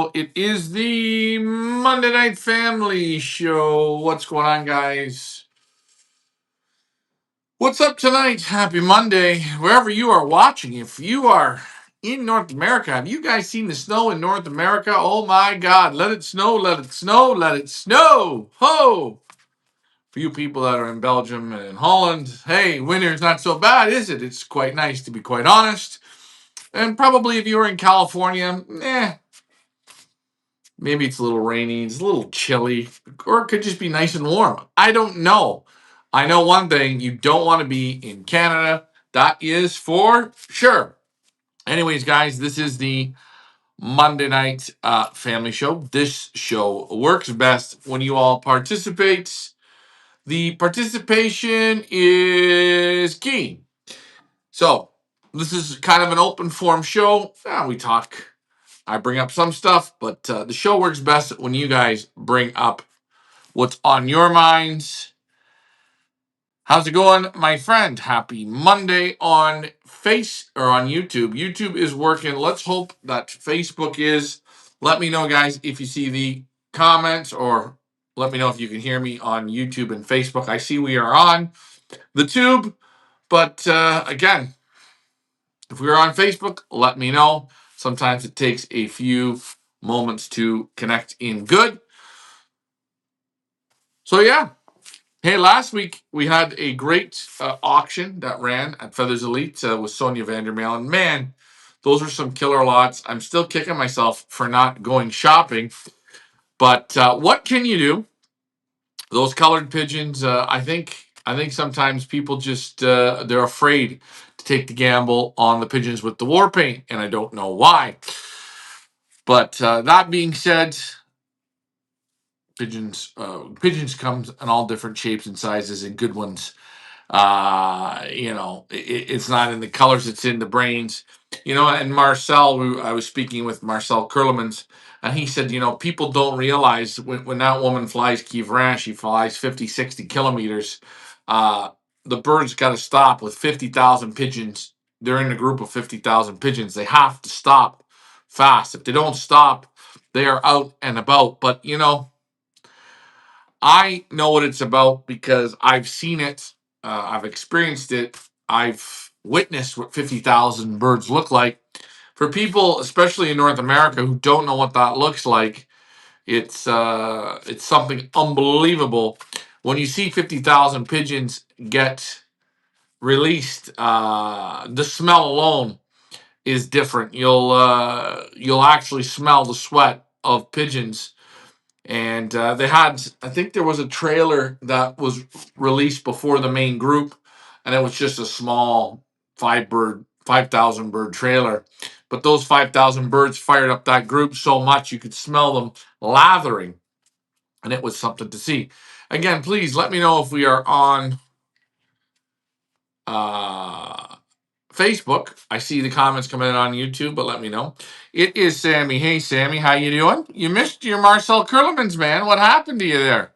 Show. It is the Monday Night Family Show. What's going on, guys? What's up tonight? Happy Monday. Wherever you are watching, if you are in North America, have you guys seen the snow in North America? Oh my God. Let it snow, let it snow, let it snow. Ho! For you people that are in Belgium and in Holland, hey, winter's not so bad, is it? It's quite nice, to be quite honest. And probably if you're in California, maybe it's a little rainy, it's a little chilly, or it could just be nice and warm. I don't know. I know one thing, you don't want to be in Canada. That is for sure. Anyways, guys, this is the Monday Night Family Show. This show works best when you all participate. The participation is key. So, this is kind of an open form show. We talk. I bring up some stuff, but the show works best when you guys bring up what's on your minds. How's it going, my friend? Happy Monday on on YouTube. YouTube is working. Let's hope that Facebook is. Let me know, guys, if you see the comments, or let me know if you can hear me on YouTube and Facebook. I see we are on the tube, but again, if we are on Facebook, let me know. Sometimes it takes a few moments to connect in good. So yeah. Hey, last week we had a great auction that ran at Feathers Elite with Sonia Vandermalen. Man, those are some killer lots. I'm still kicking myself for not going shopping. But what can you do? Those colored pigeons, I think sometimes people just they're afraid to take the gamble on the pigeons with the war paint, and I don't know why. But that being said, pigeons comes in all different shapes and sizes, and good ones. It's not in the colors, it's in the brains. And Marcel, I was speaking with Marcel Kurlemans, and he said, people don't realize when that woman flies Kivrin, she flies 50, 60 kilometers. The bird's got to stop with 50,000 pigeons. They're in a group of 50,000 pigeons. They have to stop fast. If they don't stop, they are out and about. But, I know what it's about because I've seen it. I've experienced it. I've witnessed what 50,000 birds look like. For people, especially in North America, who don't know what that looks like, it's something unbelievable. When you see 50,000 pigeons get released, the smell alone is different. You'll actually smell the sweat of pigeons. And I think there was a trailer that was released before the main group, and it was just a small 5,000 bird trailer. But those 5,000 birds fired up that group so much you could smell them lathering, and it was something to see. Again, please let me know if we are on Facebook. I see the comments coming in on YouTube, but let me know. It is Sammy. Hey, Sammy, how you doing? You missed your Marcel Kurlemans, man. What happened to you there?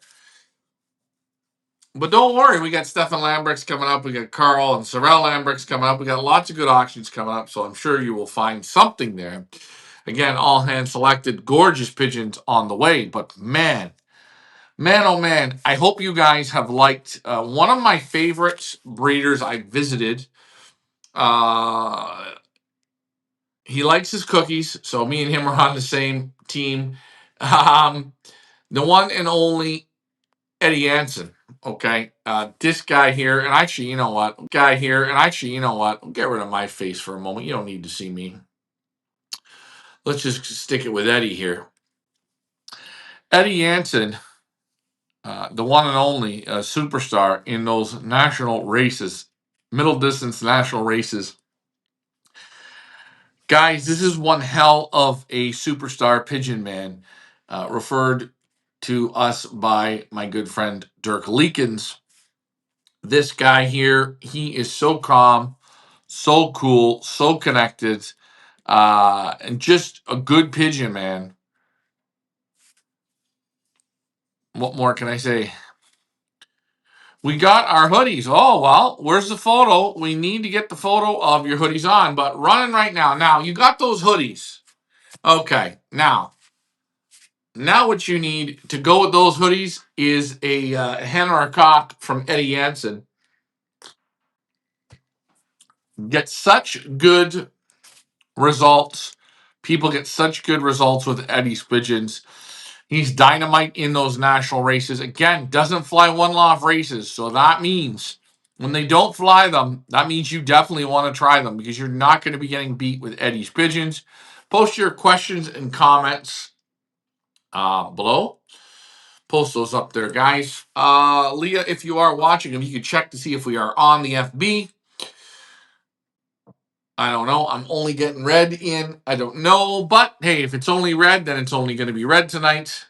But don't worry, we got Stefan Lambrecht's coming up. We got Carl and Sorel Lambrecht's coming up. We got lots of good auctions coming up, so I'm sure you will find something there. Again, all hand selected, gorgeous pigeons on the way. But man, oh man, I hope you guys have liked one of my favorite breeders I visited. He likes his cookies, so me and him are on the same team. The one and only Eddie Jansen. Okay, this guy here, and actually, you know what? I'll get rid of my face for a moment. You don't need to see me. Let's just stick it with Eddie here. Eddie Jansen, the one and only superstar in those national races, middle distance national races. Guys, this is one hell of a superstar pigeon man, referred to us by my good friend Dirk Leekens. This guy here, he is so calm, so cool, so connected, and just a good pigeon, man. What more can I say? We got our hoodies. Oh, well, where's the photo? We need to get the photo of your hoodies on, but running right now. Now, you got those hoodies. Okay, now, Now what you need to go with those hoodies is a hen or a cock from Eddie Jansen. Get such good results. People get such good results with Eddie's pigeons. He's dynamite in those national races. Again, doesn't fly one-off races. So that means when they don't fly them, that means you definitely want to try them because you're not going to be getting beat with Eddie's pigeons. Post your questions and comments below. Post those up there, guys. Leah, if you are watching, if you could check to see if we are on the FB. I don't know. I'm only getting red in. I don't know. But hey, if it's only red, then it's only going to be red tonight.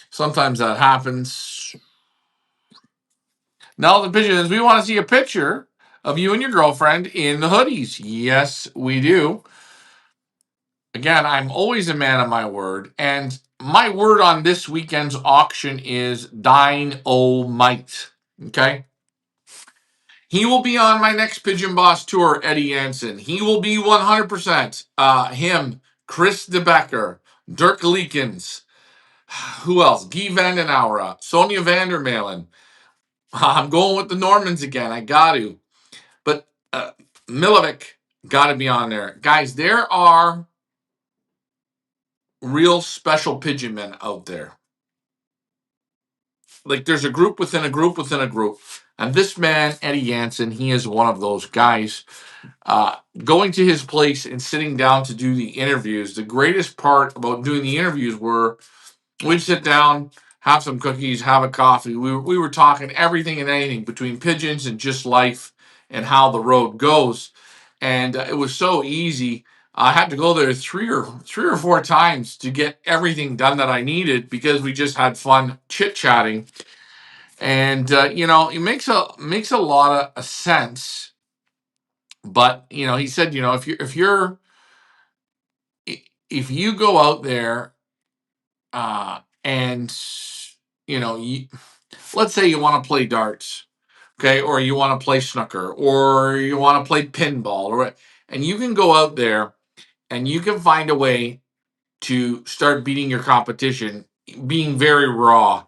Sometimes that happens. Now, the pigeons, we want to see a picture of you and your girlfriend in the hoodies. Yes, we do. Again, I'm always a man of my word. And my word on this weekend's auction is dynamite. Okay? He will be on my next Pigeon Boss tour, Eddie Jansen. He will be 100%. Him, Chris DeBecker, Dirk Leekens. Who else? Guy Vandenauer, Sonia Vandermalen. I'm going with the Normans again. I got to. But Milovic got to be on there. Guys, there are real special pigeon men out there. Like there's a group within a group within a group. And this man, Eddie Jansen, he is one of those guys. Going to his place and sitting down to do the interviews, the greatest part about doing the interviews were we'd sit down, have some cookies, have a coffee. We were talking everything and anything between pigeons and just life and how the road goes. And it was so easy. I had to go there three or four times to get everything done that I needed because we just had fun chit chatting. And it makes a lot of sense. But he said, if you go out there and let's say you want to play darts, okay, or you want to play snooker, or you want to play pinball, and you can go out there and you can find a way to start beating your competition, being very raw.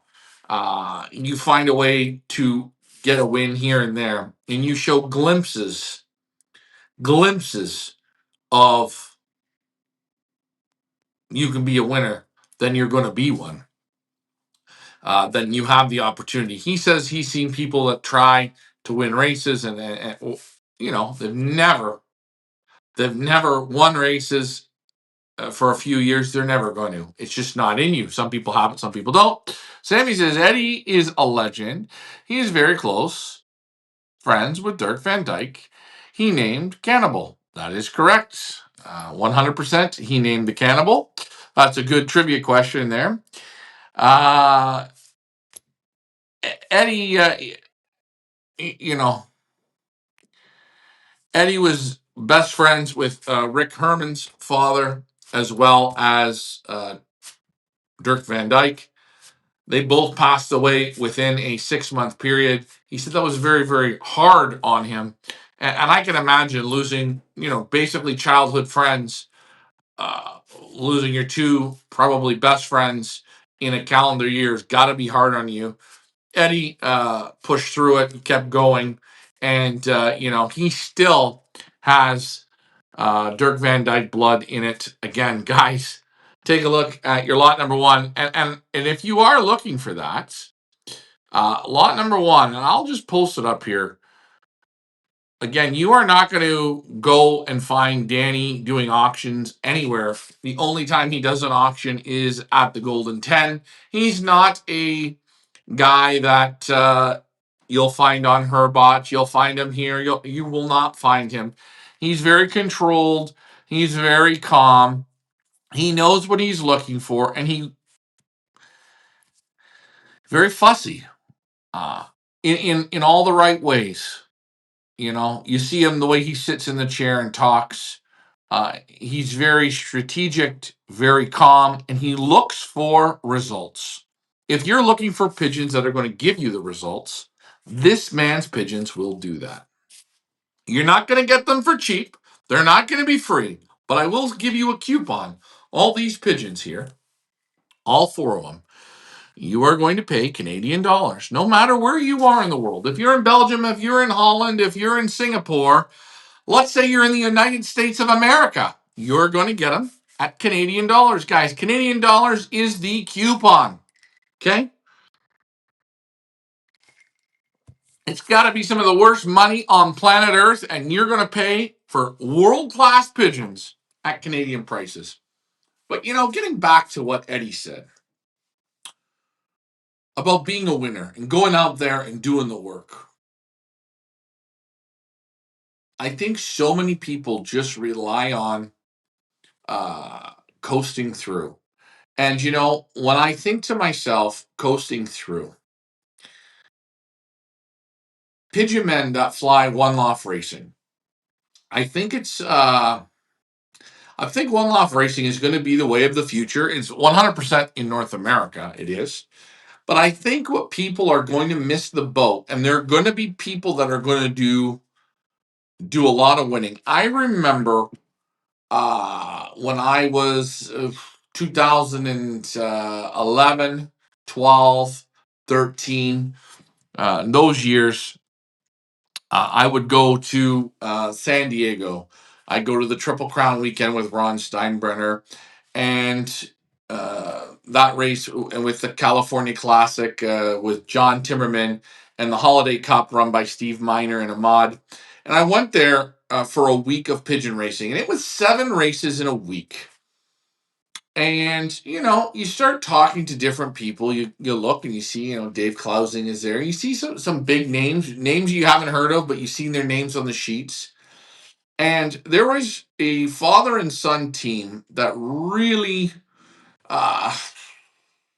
You find a way to get a win here and there, and you show glimpses of you can be a winner, then you're going to be one. Then you have the opportunity. He says he's seen people that try to win races and they've never won races for a few years. They're never going to. It's just not in you. Some people have it, some people don't. Sammy says Eddie is a legend. He is very close friends with Dirk Van Dyke. He named Cannibal. That is correct. 100%. He named the Cannibal. That's a good trivia question there. Eddie, Eddie was best friends with Rick Herman's father as well as Dirk Van Dyke. They both passed away within a 6-month period. He said that was very, very hard on him. And I can imagine losing, basically childhood friends, losing your two probably best friends in a calendar year has got to be hard on you. Eddie pushed through it, kept going, and he still has Dirk Van Dyke blood in it. Again, guys, take a look at your lot number one, and if you are looking for that, lot number one, and I'll just post it up here. Again, you are not going to go and find Danny doing auctions anywhere. The only time he does an auction is at the Golden 10. He's not a guy that you'll find on Herbot. You'll find him here. You will not find him. He's very controlled. He's very calm. He knows what he's looking for, and he very fussy. In all the right ways. You see him the way he sits in the chair and talks. He's very strategic, very calm, and he looks for results. If you're looking for pigeons that are going to give you the results, this man's pigeons will do that. You're not going to get them for cheap. They're not going to be free, but I will give you a coupon. All these pigeons here, all four of them, you are going to pay Canadian dollars, no matter where you are in the world. If you're in Belgium, if you're in Holland, if you're in Singapore, let's say you're in the United States of America, you're going to get them at Canadian dollars, guys. Canadian dollars is the coupon. Okay? It's got to be some of the worst money on planet Earth, and you're going to pay for world-class pigeons at Canadian prices. But, getting back to what Eddie said about being a winner and going out there and doing the work, I think so many people just rely on uh, coasting through. And, when I think to myself, coasting through, pigeon men that fly one loft racing, I think I think one loft racing is going to be the way of the future. It's 100% in North America. It is. But I think what people are going to miss the boat, and there are going to be people that are going to do a lot of winning. I remember when I was 2011, 12, 13, in those years, I would go to San Diego. I'd go to the Triple Crown weekend with Ron Steinbrenner, and that race and with the California Classic with John Timmerman, and the Holiday Cup run by Steve Miner and Ahmad. And I went there for a week of pigeon racing, and it was 7 races in a week. And you start talking to different people. You look and you see, Dave Klausing is there. You see some big names you haven't heard of, but you've seen their names on the sheets. And there was a father and son team that really uh,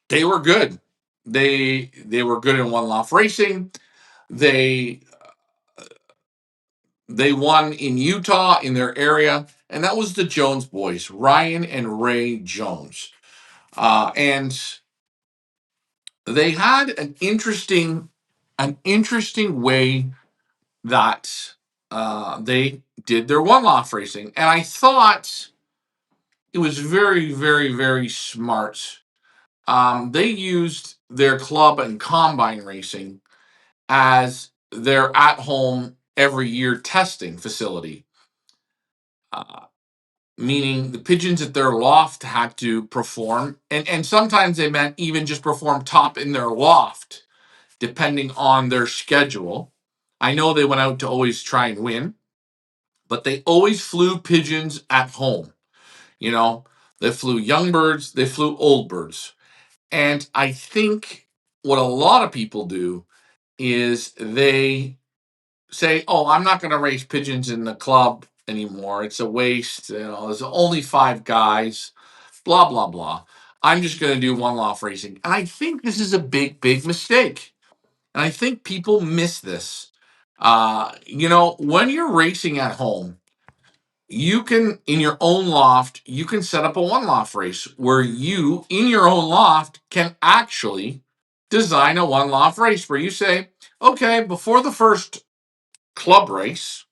they were good. They were good in one loft racing. They they won in Utah in their area, and that was the Jones boys, Ryan and Ray Jones. And they had an interesting way that they did their one loft racing, and I thought it was very, very, very smart. They used their club and combine racing as their at-home every year testing facility, uh, meaning the pigeons at their loft had to perform, and sometimes they meant even just perform top in their loft depending on their schedule. I know they went out to always try and win, but they always flew pigeons at home. You know, they flew young birds, they flew old birds. And I think what a lot of people do is they say, "Oh, I'm not going to race pigeons in the club anymore. It's a waste. There's only 5 guys, blah, blah, blah. I'm just going to do one loft racing." And I think this is a big, big mistake. And I think people miss this. When you're racing at home, you can, in your own loft, you can set up a one loft race where you, in your own loft, can actually design a one loft race where you say, okay, before the first club race,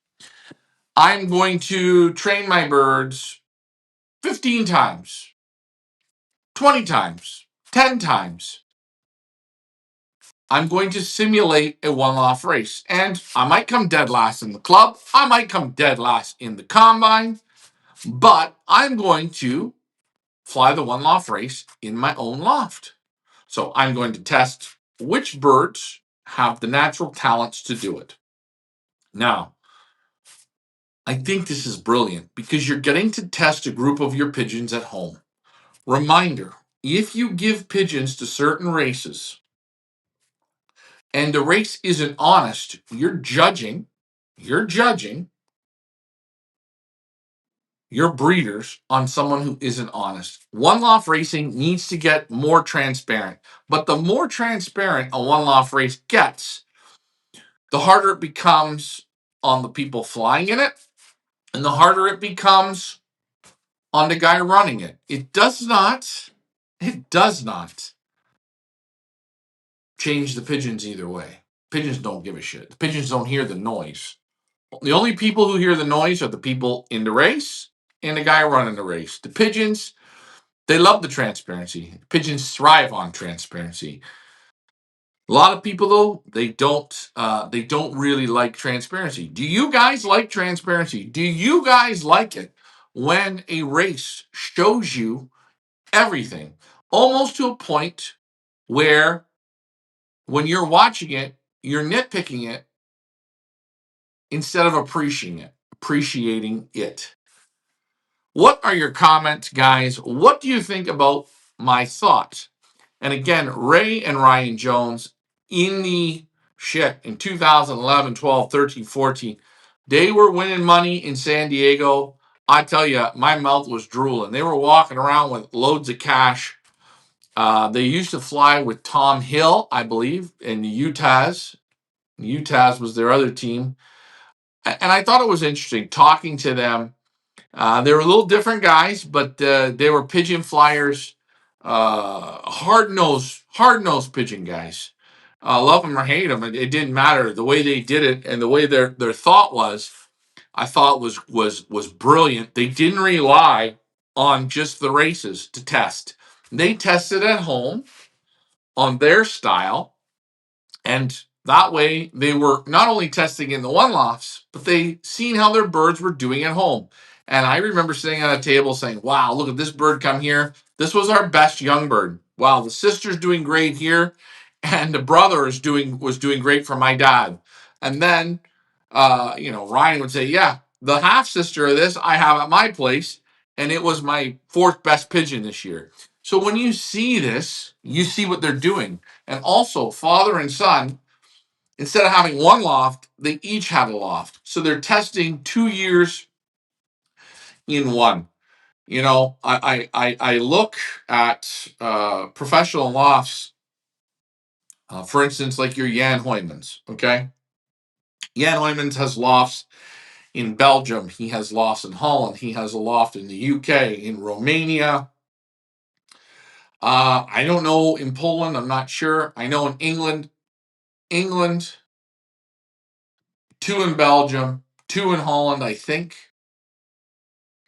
I'm going to train my birds 15 times, 20 times, 10 times. I'm going to simulate a one loft race. And I might come dead last in the club. I might come dead last in the combine. But I'm going to fly the one loft race in my own loft. So I'm going to test which birds have the natural talents to do it. Now, I think this is brilliant because you're getting to test a group of your pigeons at home. Reminder, if you give pigeons to certain races and the race isn't honest, you're judging your breeders on someone who isn't honest. One loft racing needs to get more transparent, but the more transparent a one loft race gets, the harder it becomes on the people flying in it, and the harder it becomes on the guy running it. It does not change the pigeons either way. Pigeons don't give a shit. The pigeons don't hear the noise. The only people who hear the noise are the people in the race and the guy running the race. The pigeons, They love the transparency. Pigeons thrive on transparency. A lot of people though, they don't really like transparency. Do you guys like transparency? Do you guys like it when a race shows you everything, almost to a point where when you're watching it, you're nitpicking it instead of appreciating it? What are your comments, guys? What do you think about my thoughts? And again, Ray and Ryan Jones in the shit in 2011, 12, 13, 14, they were winning money in San Diego. I tell you, my mouth was drooling. They were walking around with loads of cash. They used to fly with Tom Hill, I believe, in the Utahs. Utahs was their other team. And I thought it was interesting talking to them. They were a little different guys, but they were pigeon flyers, hard nosed pigeon guys. Love them or hate them, it didn't matter. The way they did it and the way their thought was, I thought was brilliant. They didn't rely on just the races to test. They tested at home on their style, and that way they were not only testing in the one lofts, but they seen how their birds were doing at home. And I remember sitting at a table saying, wow, look at this bird come here. This was our best young bird. Wow, the sister's doing great here. And the brother was doing great for my dad. And then Ryan would say, yeah, the half sister of this I have at my place, and it was my fourth best pigeon this year. So when you see this, you see what they're doing. And also, father and son, instead of having one loft, they each had a loft. So they're testing 2 years in one. I look at professional lofts, for instance, like your Jan Hoymans. Okay, Jan Hoymans has lofts in Belgium. He has lofts in Holland. He has a loft in the UK, in Romania. I don't know in Poland. I'm not sure. I know in England, two in Belgium, two in Holland, I think.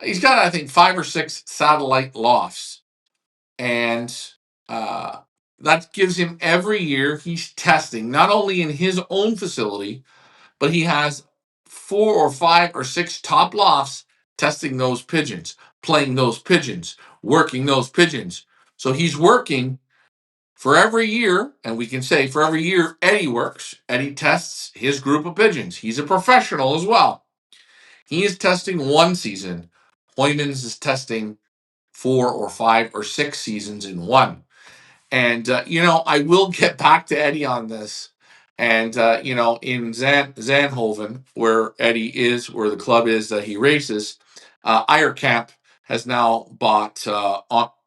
He's got, I think, 5 or 6 satellite lofts. And uh, that gives him every year he's testing, not only in his own facility, but he has 4 or 5 or 6 top lofts testing those pigeons, playing those pigeons, working those pigeons. So he's working for every year, and we can say for every year Eddie works, Eddie tests his group of pigeons. He's a professional as well. He is testing one season. Hoymans is testing 4 or 5 or 6 seasons in one. And, I will get back to Eddie on this. And, in Zandhoven, where Eddie is, where the club is that he races, Eierkamp has now bought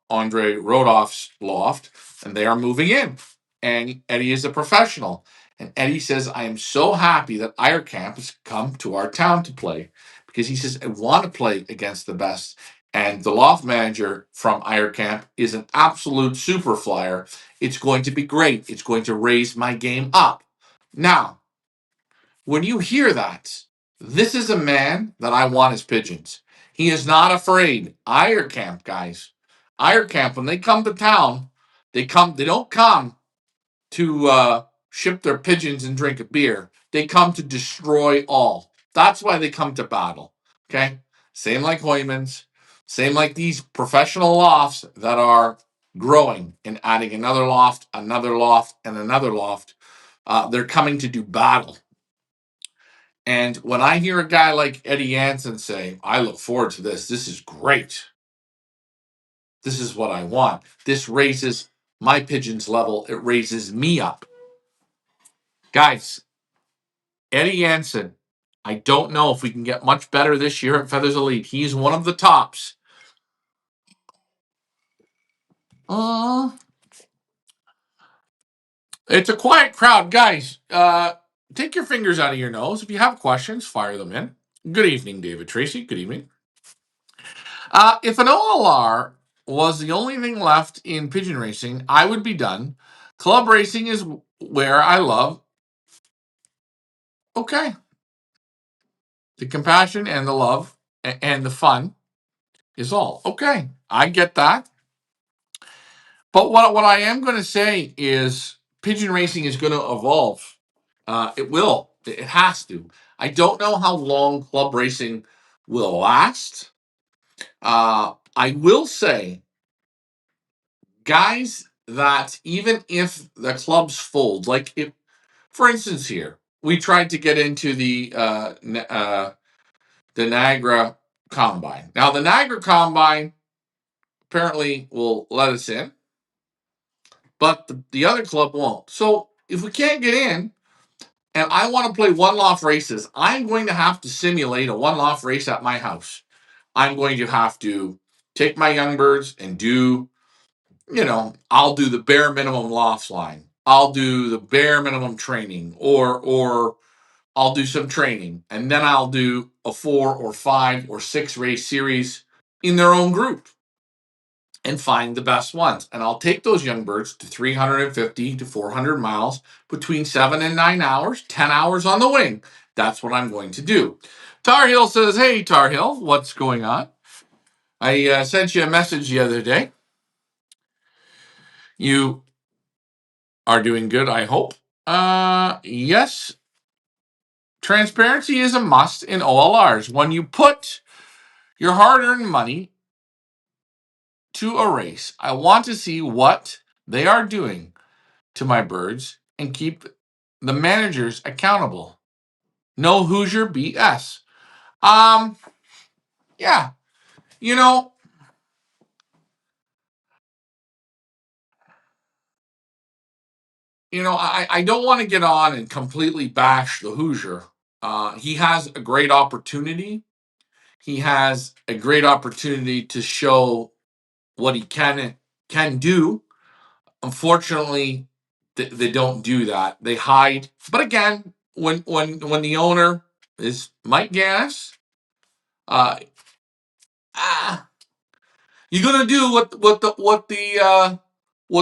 Andre Rodoff's loft, and they are moving in. And Eddie is a professional. And Eddie says, I am so happy that Eierkamp has come to our town to play, because he says, I want to play against the best. And the loft manager from Eierkamp is an absolute super flyer. It's going to be great. It's going to raise my game up. Now, when you hear that, this is a man that I want as pigeons. He is not afraid. Eierkamp, guys. Eierkamp, when they come to town, they don't come to ship their pigeons and drink a beer. They come to destroy all. That's why they come to battle. Okay? Same like Hoymans, same like these professional lofts that are growing and adding another loft, and another loft. They're coming to do battle. And when I hear a guy like Eddie Jansen say, I look forward to this, this is great. This is what I want. This raises my pigeons level. It raises me up. Guys, Eddie Jansen, I don't know if we can get much better this year at Feathers Elite. He's one of the tops. Uh, it's a quiet crowd. Guys, take your fingers out of your nose. If you have questions, fire them in. Good evening, David Tracy. Good evening. If an OLR was the only thing left in pigeon racing, I would be done. Club racing is where I love. Okay. The compassion and the love and the fun is all. Okay. I get that. But what I am going to say is pigeon racing is going to evolve. It will. It has to. I don't know how long club racing will last. I will say, guys, that even if the clubs fold, like if, for instance, here we tried to get into the Niagara Combine. Now, the Niagara Combine apparently will let us in, but the other club won't. So if we can't get in, and I want to play one-off races, I'm going to have to simulate a one-off race at my house. I'm going to have to take my young birds and do, I'll do the bare minimum loft line. I'll do the bare minimum training, or I'll do some training, and then I'll do a 4 or 5 or 6 race series in their own group and find the best ones. And I'll take those young birds to 350 to 400 miles between 7 and 9 hours, 10 hours on the wing. That's what I'm going to do. Tar Heel says, hey, Tar Heel, what's going on? I sent you a message the other day. You are doing good, I hope. Yes, transparency is a must in OLRs. When you put your hard-earned money to a race, I want to see what they are doing to my birds and keep the managers accountable. No Hoosier BS. Yeah, you know, I don't want to get on and completely bash the Hoosier. He has a great opportunity. He has a great opportunity to show what he can do. Unfortunately, they don't do that. They hide. But again, when the owner is Mike Gannis, uh, ah, you're gonna do what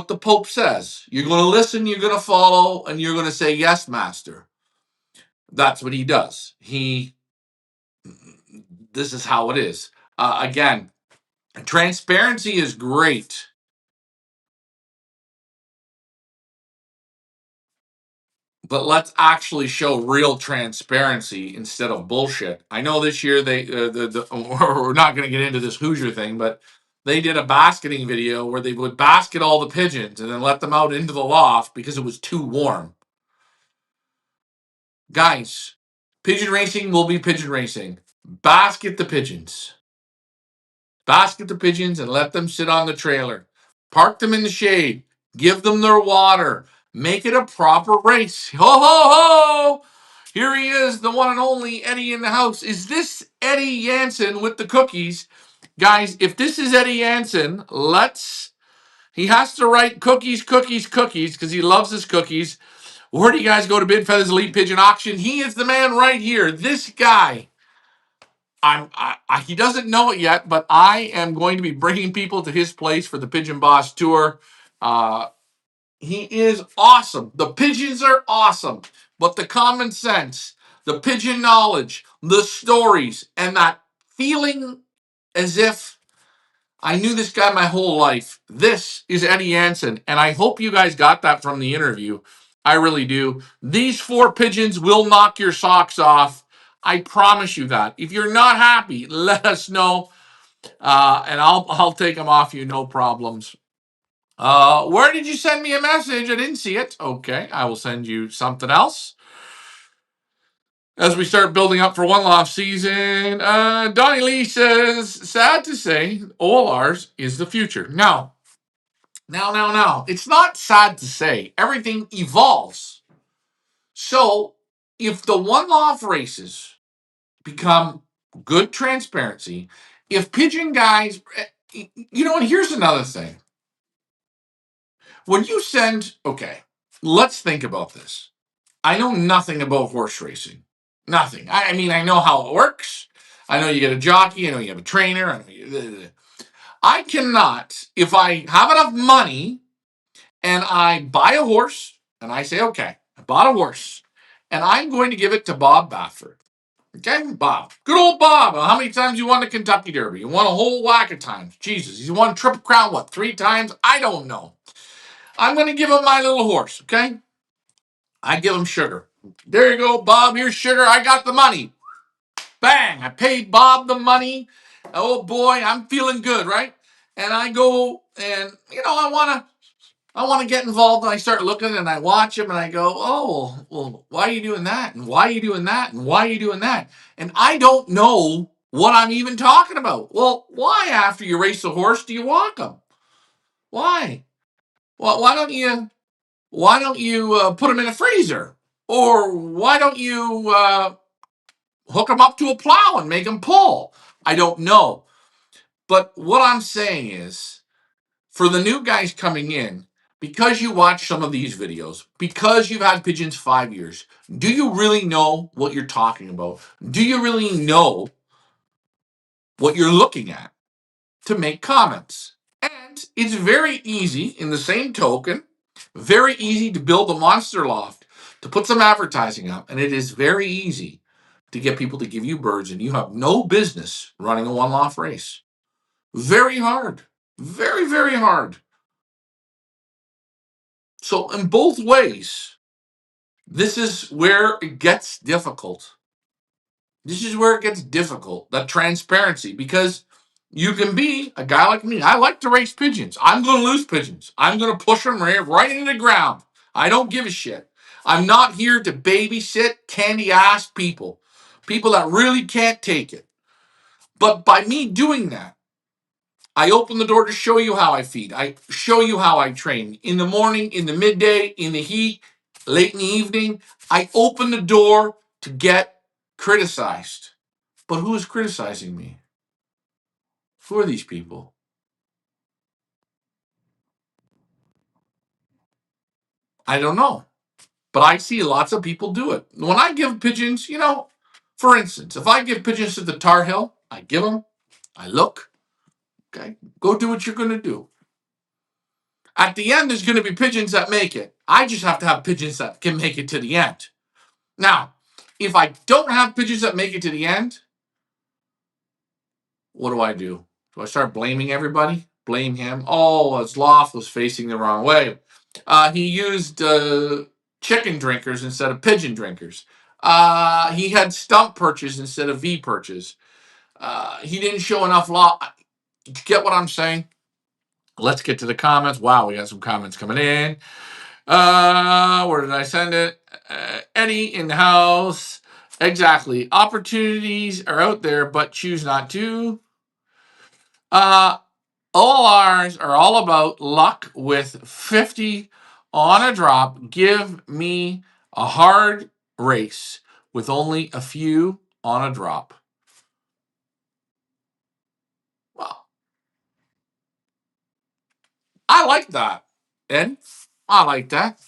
the Pope says. You're gonna listen. You're gonna follow, and you're gonna say yes, Master. That's what he does. This is how it is. Again, transparency is great. But let's actually show real transparency instead of bullshit. I know this year we're not going to get into this Hoosier thing, but they did a basketing video where they would basket all the pigeons and then let them out into the loft because it was too warm. Guys, pigeon racing will be pigeon racing. Basket the pigeons. Basket the pigeons and let them sit on the trailer. Park them in the shade. Give them their water. Make it a proper race. Ho, ho, ho! Here he is, the one and only Eddie in the house. Is this Eddie Jansen with the cookies? Guys, if this is Eddie Jansen, he has to write cookies, cookies, cookies, because he loves his cookies. Where do you guys go to bid Feathers Elite Pigeon Auction? He is the man right here. This guy. He doesn't know it yet, but I am going to be bringing people to his place for the Pigeon Boss Tour. He is awesome. The pigeons are awesome, but the common sense, the pigeon knowledge, the stories, and that feeling as if I knew this guy my whole life. This is Eddie Jansen, and I hope you guys got that from the interview. I really do. These 4 pigeons will knock your socks off. I promise you that. If you're not happy, let us know, and I'll take them off you, no problems. Where did you send me a message? I didn't see it. Okay, I will send you something else. As we start building up for one off season, Donnie Lee says, sad to say, OLRs is the future. Now. It's not sad to say. Everything evolves. So if the one-off races become good transparency, if pigeon guys, and here's another thing. When you okay, let's think about this. I know nothing about horse racing. Nothing. I mean, I know how it works. I know you get a jockey. I know you have a trainer. I cannot, if I have enough money and I buy a horse and I say, okay, I bought a horse and I'm going to give it to Bob Baffert. Okay, Bob. Good old Bob. How many times you won the Kentucky Derby? You won a whole whack of times. Jesus, he's won Triple Crown, 3 times? I don't know. I'm going to give him my little horse, okay? I give him sugar. There you go, Bob. Here's sugar. I got the money. Bang! I paid Bob the money. Oh boy, I'm feeling good, right? And I go and I want to get involved, and I start looking and I watch him and I go, oh, well, why are you doing that? And why are you doing that? And why are you doing that? And I don't know what I'm even talking about. Well, why after you race the horse do you walk him? Why? Well, why don't you put him in a freezer? Or why don't you hook him up to a plow and make him pull? I don't know. But what I'm saying is, for the new guys coming in, because you watch some of these videos, because you've had pigeons 5 years, do you really know what you're talking about? Do you really know what you're looking at to make comments? And it's very easy, in the same token, very easy to build a monster loft, to put some advertising up, and it is very easy to get people to give you birds, and you have no business running a one loft race. Very hard. Very, very hard. So, in both ways, this is where it gets difficult. This is where it gets difficult, that transparency, because you can be a guy like me. I like to race pigeons. I'm going to lose pigeons. I'm going to push them right into the ground. I don't give a shit. I'm not here to babysit candy ass people, people that really can't take it. But by me doing that, I open the door to show you how I feed. I show you how I train. In the morning, in the midday, in the heat, late in the evening. I open the door to get criticized. But who is criticizing me? Who are these people? I don't know. But I see lots of people do it. When I give pigeons, for instance, if I give pigeons to the Tar Heel, I give them, I look, okay, go do what you're going to do. At the end, there's going to be pigeons that make it. I just have to have pigeons that can make it to the end. Now, if I don't have pigeons that make it to the end, what do I do? Do I start blaming everybody? Blame him? Oh, his loft was facing the wrong way. He used chicken drinkers instead of pigeon drinkers. He had stump perches instead of V perches. He didn't show enough loft. Get what I'm saying? Let's get to the comments. Wow, we got some comments coming in. Where did I send it? Eddie in the house. Exactly. Opportunities are out there, but choose not to. Uh, OLRs are all about luck with 50 on a drop. Give me a hard race with only a few on a drop. Well, I like that, Ed. I like that.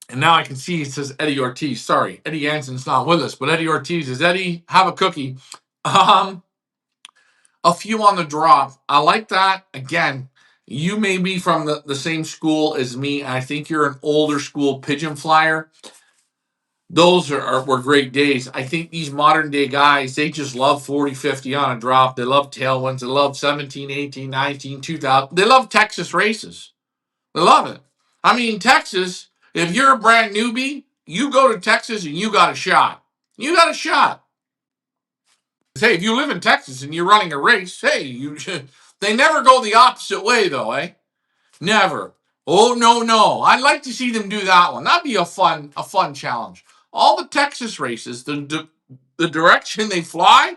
And now I can see it says Eddie Ortiz. Sorry, Eddie Anson's not with us, but Eddie Ortiz is Eddie. Have a cookie. Um, a few on the drop. I like that. Again, you may be from the same school as me. I think you're an older school pigeon flyer. Those were great days. I think these modern day guys, they just love 40, 50 on a drop. They love tailwinds. They love 17, 18, 19, 2000. They love Texas races. They love it. I mean, Texas, if you're a brand newbie, you go to Texas and you got a shot. You got a shot. Hey, if you live in Texas and you're running a race, hey, they never go the opposite way, though, eh? Never. Oh, no, no. I'd like to see them do that one. That'd be a fun challenge. All the Texas races, the direction they fly,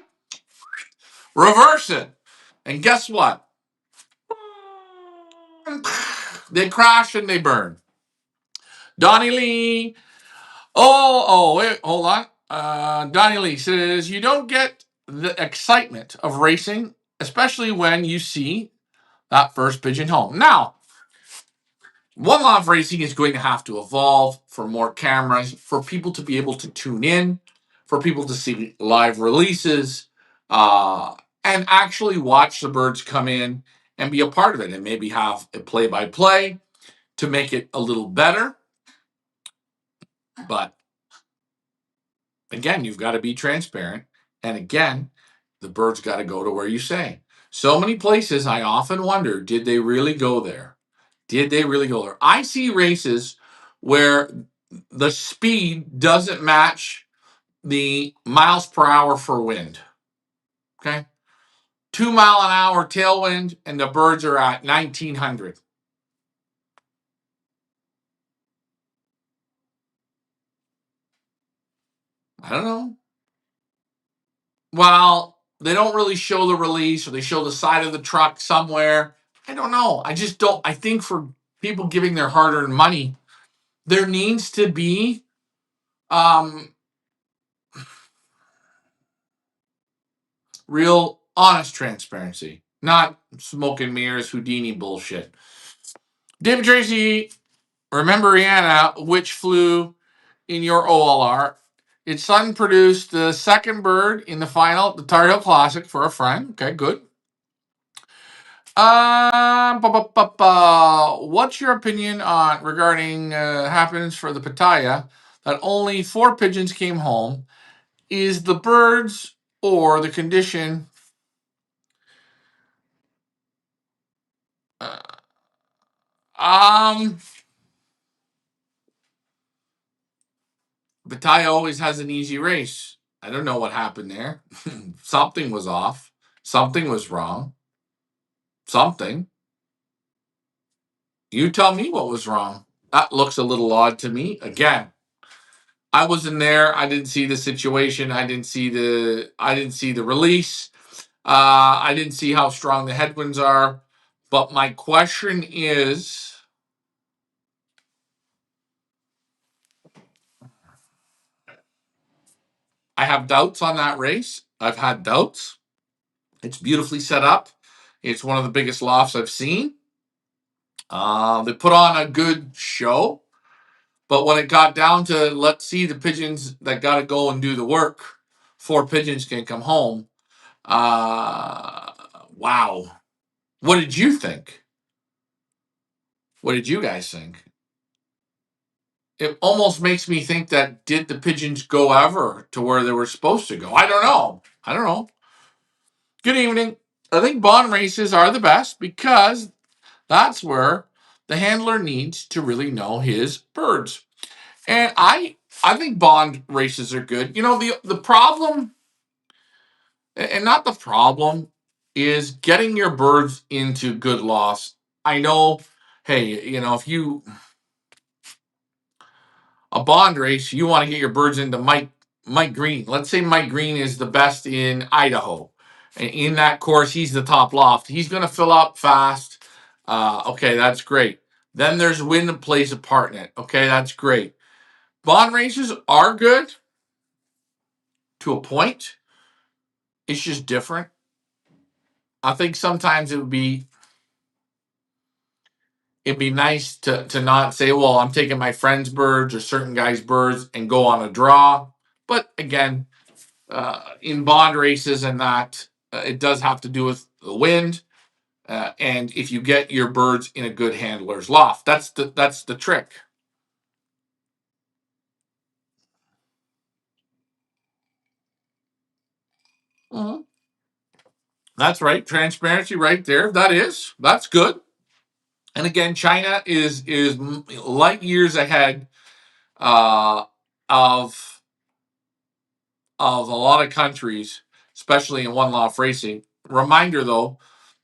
reverse it. And guess what? They crash and they burn. Donnie Lee. Wait, hold on. Donnie Lee says, you don't get the excitement of racing, especially when you see that first pigeon home. Now, one Love Racing is going to have to evolve for more cameras, for people to be able to tune in, for people to see live releases, and actually watch the birds come in and be a part of it, and maybe have a play-by-play to make it a little better. But again, you've got to be transparent. And again, the bird's got to go to where you say. So many places, I often wonder, did they really go there? Did they really go there? I see races where the speed doesn't match the miles per hour for wind. Okay. 2 mile an hour tailwind, and the birds are at 1900. I don't know. Well, they don't really show the release, or they show the side of the truck somewhere. I don't know. I just don't. I think for people giving their hard earned money, there needs to be um, real honest transparency, not smoke and mirrors, Houdini bullshit. David Tracy, remember Rihanna, which flew in your OLR. Its son produced the second bird in the final, the Tar Heel Classic for a friend. Okay, good. What's your opinion on regarding happens for the Pattaya that only 4 pigeons came home? Is the birds or the condition? Uh, um, Pattaya always has an easy race. I don't know what happened there. Something was off. Something was wrong. Something. You tell me what was wrong. That looks a little odd to me. Again, I wasn't there. I didn't see the situation. I didn't see the release. I didn't see how strong the headwinds are. But my question is, I have doubts on that race. I've had doubts. It's beautifully set up. It's one of the biggest lofts I've seen. They put on a good show. But when it got down to let's see the pigeons that got to go and do the work, 4 pigeons can come home. Uh, wow. What did you think? What did you guys think? It almost makes me think that did the pigeons go ever to where they were supposed to go? I don't know. I don't know. Good evening. I think bond races are the best because that's where the handler needs to really know his birds. And I think bond races are good. You know, the problem, and not the problem, is getting your birds into good lofts. I know, hey, if you a bond race, you want to get your birds into Mike Green. Let's say Mike Green is the best in Idaho. And in that course, he's the top loft. He's going to fill up fast. Okay, that's great. Then there's wind that plays a part in it. Okay, that's great. Bond races are good to a point. It's just different. I think sometimes it'd be nice to not say, well, I'm taking my friend's birds or certain guys' birds and go on a draw. But again, in bond races and that, it does have to do with the wind. And if you get your birds in a good handler's loft, that's the trick. Mhm. That's right, transparency right there. That's good. And again, China is light years ahead uh, of of a lot of countries, especially in one loft racing. Reminder though,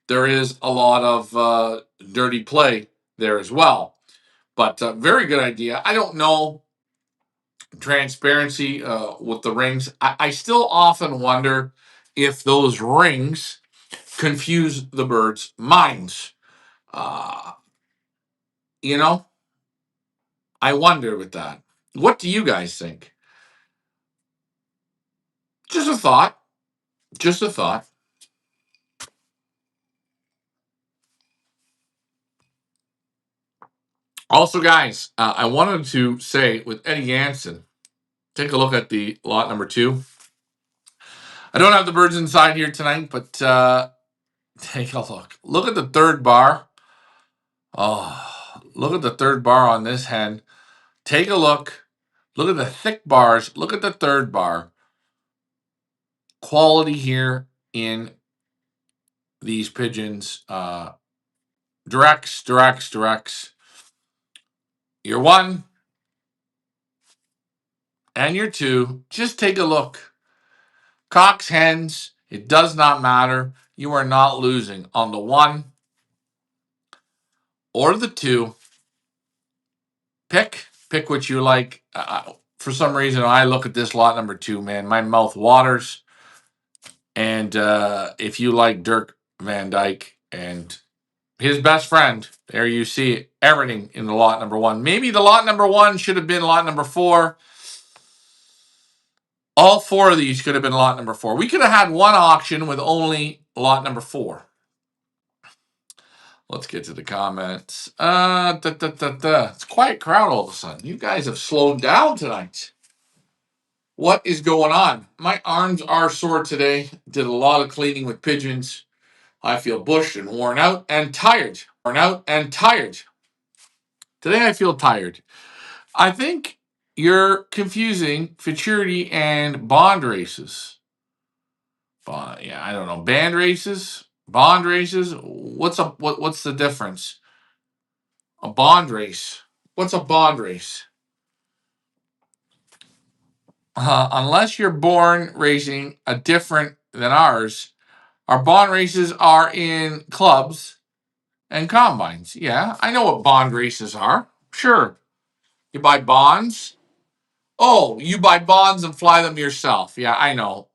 there is a lot of dirty play there as well. But very good idea. I don't know transparency with the rings. I still often wonder if those rings confuse the birds' minds. Uh, you know, I wonder with that. What do you guys think? Just a thought. Just a thought. Also, guys, I wanted to say with Eddie Jansen, take a look at the lot number 2. I don't have the birds inside here tonight, but take a look. Look at the third bar. Oh, look at the third bar on this hen. Take a look. Look at the thick bars. Look at the third bar. Quality here in these pigeons. Directs. Your one and your two. Just take a look. Cocks, hens, it does not matter. You are not losing on the one or the two. Pick what you like. For some reason, I look at this lot number two, man. My mouth waters. And if you like Dirk Van Dyke and his best friend, there you see everything in the lot number one. Maybe the lot number one should have been lot number four. All four of these could have been lot number four. We could have had one auction with only lot number four. Let's get to the comments. It's a quiet crowd all of a sudden. You guys have slowed down tonight. What is going on? My arms are sore today. Did a lot of cleaning with pigeons. I feel bushed and worn out and tired. Today I feel tired. I think you're confusing futurity and bond races. Yeah, I don't know. Band races? Bond races? What's the difference? A bond race. What's a bond race? Unless you're born racing a different than ours, our bond races are in clubs and combines. Yeah, I know what bond races are. Sure. You buy bonds. Oh, you buy bonds and fly them yourself. Yeah, I know.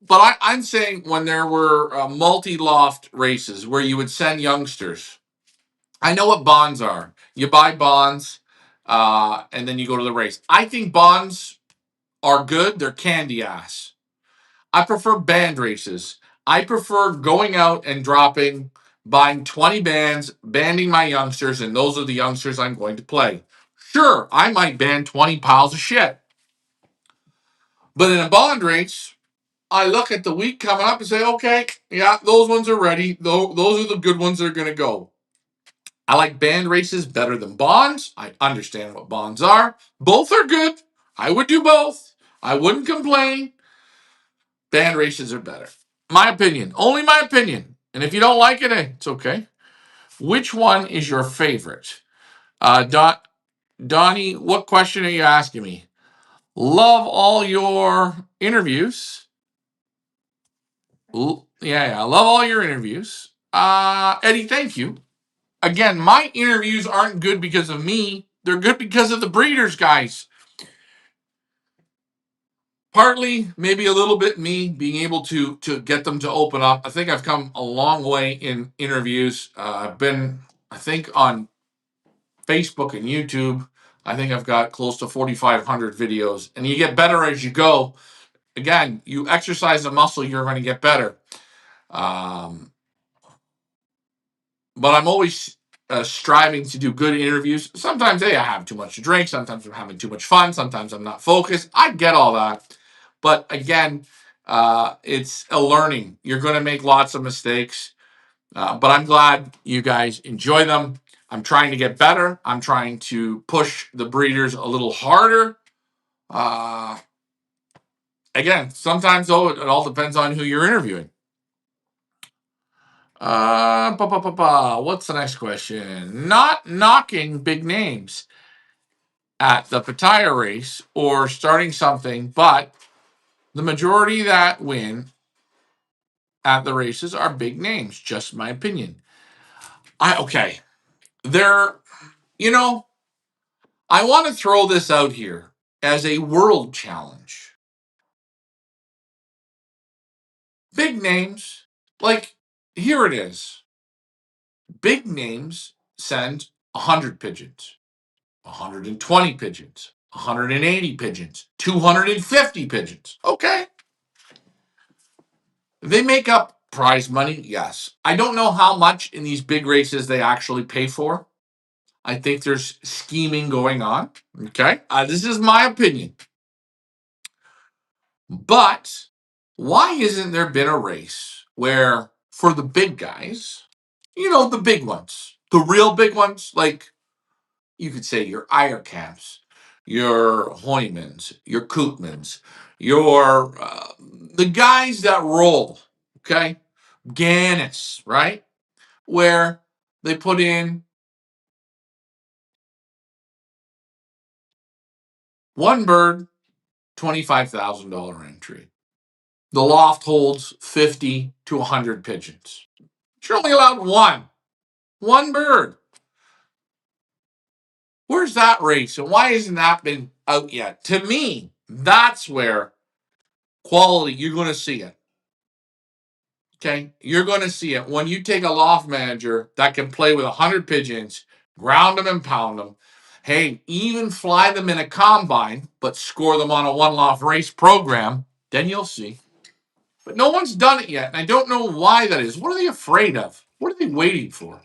But I'm saying when there were multi-loft races where you would send youngsters. I know what bonds are. You buy bonds, and then you go to the race. I think bonds are good. They're candy ass. I prefer band races. I prefer going out and buying 20 bands, banding my youngsters, and those are the youngsters I'm going to play. Sure, I might band 20 piles of shit. But in a bond race, I look at the week coming up and say, okay, yeah, those ones are ready. Those are the good ones that are going to go. I like band races better than bonds. I understand what bonds are. Both are good. I would do both. I wouldn't complain. Band races are better. My opinion. Only my opinion. And if you don't like it, it's okay. Which one is your favorite? Donnie, what question are you asking me? Love all your interviews. Yeah, I love all your interviews. Eddie, thank you. Again, my interviews aren't good because of me. They're good because of the breeders, guys. Partly, maybe a little bit me being able to get them to open up. I think I've come a long way in interviews. I've been, I think, on Facebook and YouTube. I think I've got close to 4,500 videos, and you get better as you go. Again, you exercise the muscle, you're going to get better. But I'm always striving to do good interviews. Sometimes, I have too much to drink. Sometimes I'm having too much fun. Sometimes I'm not focused. I get all that. But again, it's a learning. You're going to make lots of mistakes. But I'm glad you guys enjoy them. I'm trying to get better. I'm trying to push the breeders a little harder. Again, sometimes, though, it all depends on who you're interviewing. What's the next question? Not knocking big names at the Pattaya race or starting something, but the majority that win at the races are big names. Just my opinion. Okay. They're, I want to throw this out here as a world challenge. Big names, like, here it is. Big names send 100 pigeons. 120 pigeons, 180 pigeons, 250 pigeons. Okay. They make up prize money, yes. I don't know how much in these big races they actually pay for. I think there's scheming going on. Okay. This is my opinion. But why isn't there been a race where for the big guys, the big ones, the real big ones, like you could say your Eierkamps, your Hoymans, your Koopmans, your the guys that roll, okay? Gannis, right? Where they put in one bird, $25,000 entry. The loft holds 50 to 100 pigeons. You're only allowed one bird. Where's that race? And why hasn't that been out yet? To me, that's where quality, you're going to see it. Okay? You're going to see it when you take a loft manager that can play with 100 pigeons, ground them and pound them. Hey, even fly them in a combine, but score them on a one loft race program. Then you'll see. But no one's done it yet. And I don't know why that is. What are they afraid of? What are they waiting for?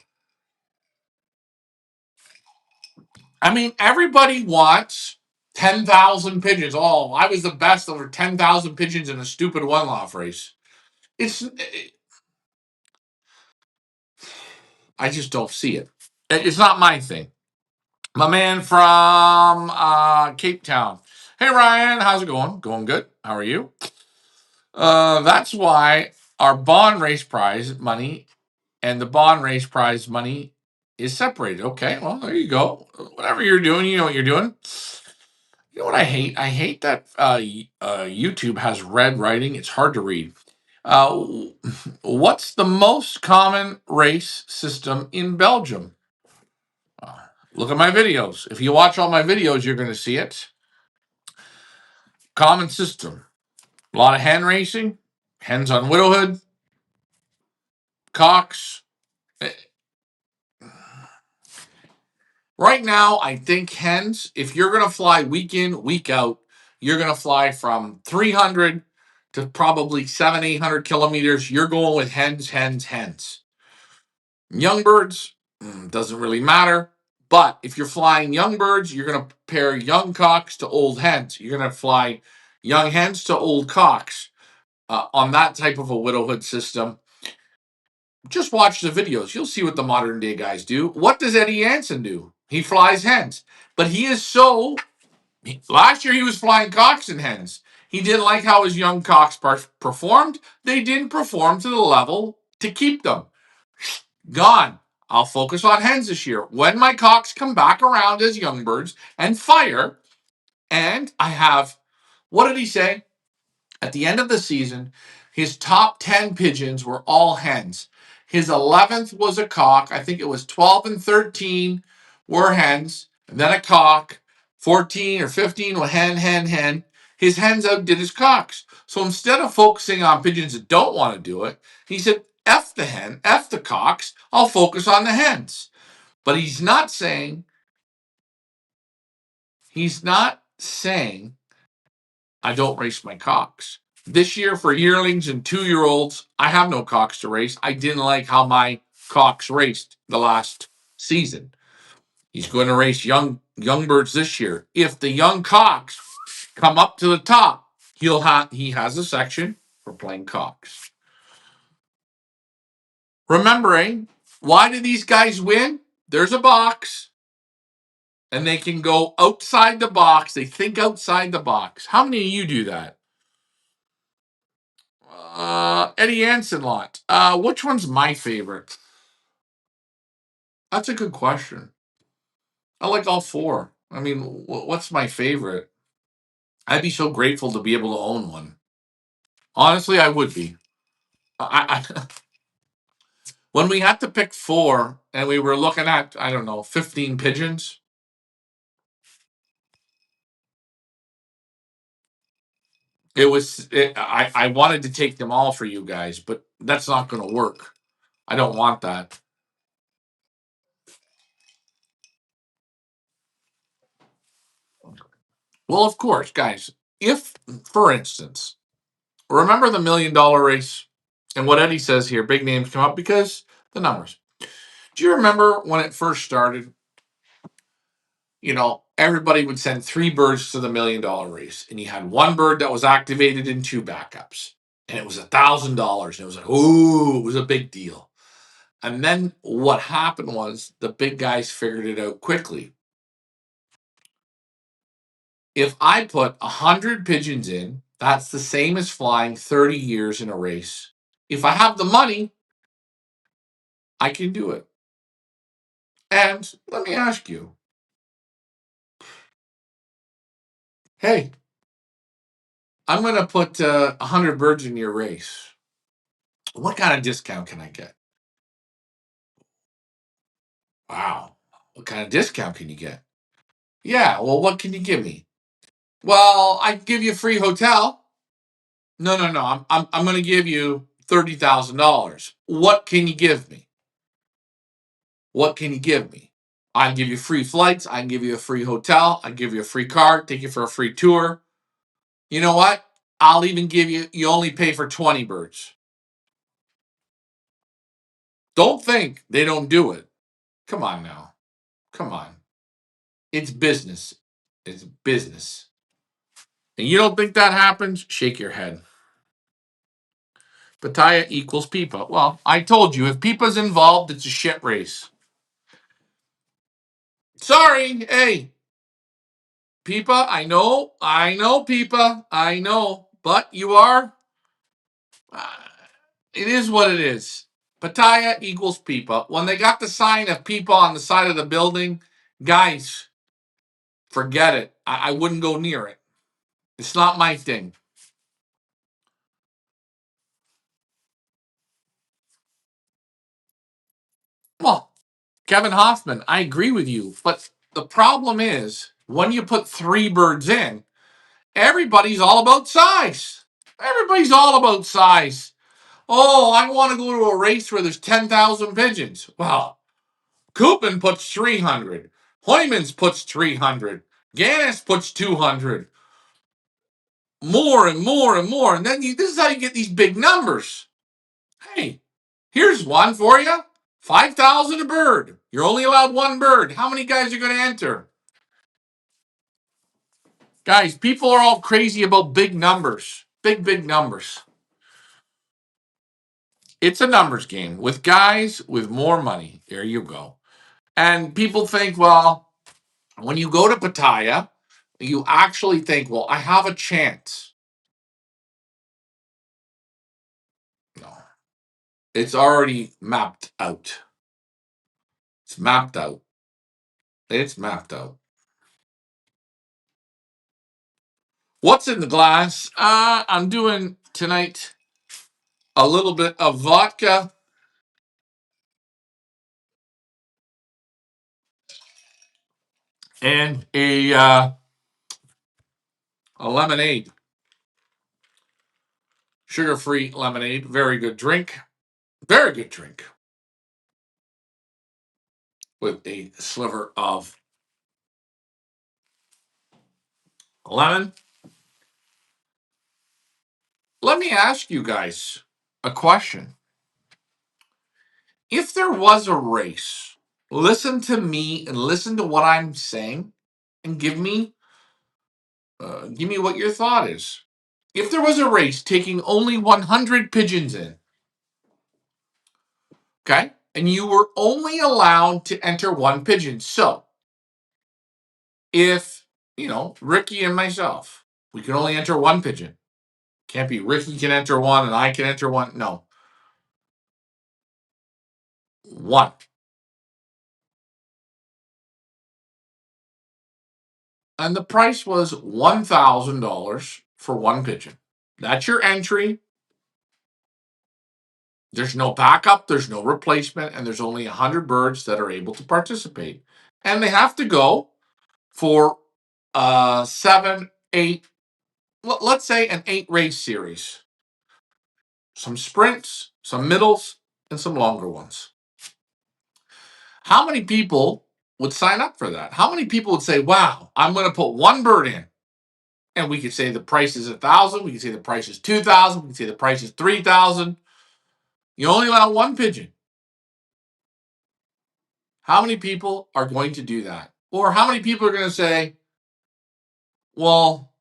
I mean, everybody wants 10,000 pigeons. Oh, I was the best over 10,000 pigeons in a stupid one loft race. It's, I just don't see it. It's not my thing. My man from Cape Town. Hey, Ryan, how's it going? Going good. How are you? That's why our bond race prize money and the bond race prize money is separated. Okay, well, there you go. Whatever you're doing, you know what you're doing. You know what I hate? I hate that YouTube has red writing. It's hard to read. Uh, what's the most common race system in Belgium? Uh, Look at my videos. If you watch all my videos, you're going to see it. Common system. A lot of hen racing, hens on widowhood, cocks. Eh, Right now, I think hens, if you're going to fly week in, week out, you're going to fly from 300 to probably 800 kilometers. You're going with hens, hens, hens. Young birds, doesn't really matter. But if you're flying young birds, you're going to pair young cocks to old hens. You're going to fly young hens to old cocks on that type of a widowhood system. Just watch the videos. You'll see what the modern day guys do. What does Eddie Anson do? He flies hens. But he is so. Last year he was flying cocks and hens. He didn't like how his young cocks performed. They didn't perform to the level to keep them. Gone. I'll focus on hens this year. When my cocks come back around as young birds and fire, and I have, what did he say? At the end of the season, his top 10 pigeons were all hens. His 11th was a cock. I think it was 12 and 13 were hens, and then a cock. 14 or 15 were hen, hen, hen. His hens outdid his cocks. So instead of focusing on pigeons that don't want to do it, he said, F the hen, F the cocks, I'll focus on the hens. But he's not saying I don't race my cocks. This year for yearlings and 2-year-olds, I have no cocks to race. I didn't like how my cocks raced the last season. He's going to race young birds this year. If the young cocks come up to the top, he has a section for playing cocks. Remembering, why do these guys win? There's a box, and they can go outside the box. They think outside the box. How many of you do that? Eddie Anson lot. Which one's my favorite? That's a good question. I like all four. I mean, what's my favorite? I'd be so grateful to be able to own one. Honestly, I would be. I when we had to pick four, and we were looking at, I don't know, 15 pigeons. I wanted to take them all for you guys, but that's not going to work. I don't want that. Well, of course, guys. If, for instance, remember the $1 million race? And what Eddie says here, big names come up because the numbers. Do you remember when it first started? Everybody would send 3 birds to the $1 million race, and you had one bird that was activated and 2 backups, and it was $1,000, and it was like, ooh, it was a big deal. And then what happened was the big guys figured it out quickly. If I put 100 pigeons in, that's the same as flying 30 years in a race If I have the money, I can do it. And let me ask you, hey, I'm going to put 100 birds in your race. What kind of discount can I get? Wow. What kind of discount can you get? Yeah, well, what can you give me? Well, I can give you a free hotel. No, no, no. I'm going to give you $30,000. What can you give me? What can you give me? I can give you free flights. I can give you a free hotel. I can give you a free car, take you for a free tour. You know what? I'll even give you, you only pay for 20 birds. Don't think they don't do it. Come on now. Come on. It's business. It's business. And you don't think that happens? Shake your head. Pataya equals Pipa. Well, I told you, if Pipa's involved, it's a shit race. Sorry. Hey, Pipa, I know, Pipa, I know. But you are, uh, it is what it is. Pataya equals Pipa. When they got the sign of Pipa on the side of the building, guys, forget it. I wouldn't go near it. It's not my thing. Well, Kevin Hoffman, I agree with you. But the problem is, when you put three birds in, everybody's all about size. Everybody's all about size. Oh, I want to go to a race where there's 10,000 pigeons. Well, Koopman puts 300. Hoymans puts 300. Gannis puts 200. More and more and more. And then this is how you get these big numbers. Hey, here's one for you. 5,000 a bird. You're only allowed one bird. How many guys are going to enter? Guys, people are all crazy about big numbers. Big numbers. It's a numbers game with guys with more money. There you go. And people think, well, when you go to Pattaya, you actually think, well, I have a chance. No, it's already mapped out. It's mapped out. It's mapped out. What's in the glass? I'm doing tonight a little bit of vodka and a lemonade, sugar-free lemonade. Very good drink. Very good drink with a sliver of lemon. Let me ask you guys a question. If there was a race, listen to me and listen to what I'm saying, and give me what your thought is. If there was a race taking only 100 pigeons in, okay, and you were only allowed to enter one pigeon, so if Ricky and myself, we can only enter one pigeon. Can't be Ricky can enter one and I can enter one. No, one. And the price was $1,000 for one pigeon. That's your entry. There's no backup, there's no replacement, and there's only 100 birds that are able to participate. And they have to go for seven, eight, let's say an 8 race series. Some sprints, some middles, and some longer ones. How many people would sign up for that? How many people would say, wow, I'm going to put one bird in? And we could say the price is 1,000. We could say the price is 2,000. We could say the price is 3,000. You only allow one pigeon. How many people are going to do that? Or how many people are going to say, well,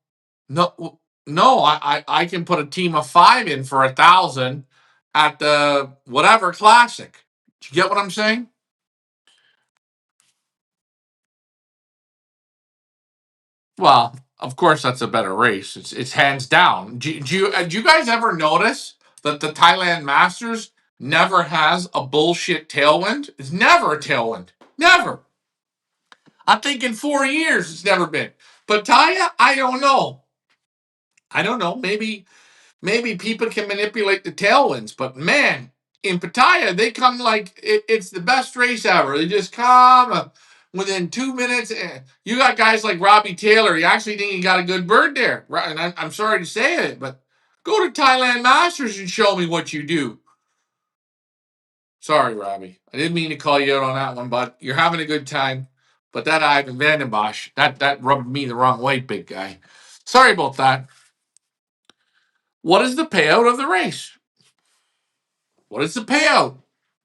no, I can put a team of 5 in for 1,000 at the whatever classic. Do you get what I'm saying? Well, of course, that's a better race. It's hands down. Do you guys ever notice that the Thailand Masters never has a bullshit tailwind? It's never a tailwind. Never. I'm thinking 4 years it's never been. Pattaya, I don't know. I don't know. Maybe people can manipulate the tailwinds, but man, in Pattaya, they come like it's the best race ever. They just come within 2 minutes. You got guys like Robbie Taylor. You actually think he got a good bird there. Right? And I'm sorry to say it, but go to Thailand Masters and show me what you do. Sorry, Robbie. I didn't mean to call you out on that one, but you're having a good time. But that Ivan Vandenbosch, that rubbed me the wrong way, big guy. Sorry about that. What is the payout of the race? What is the payout?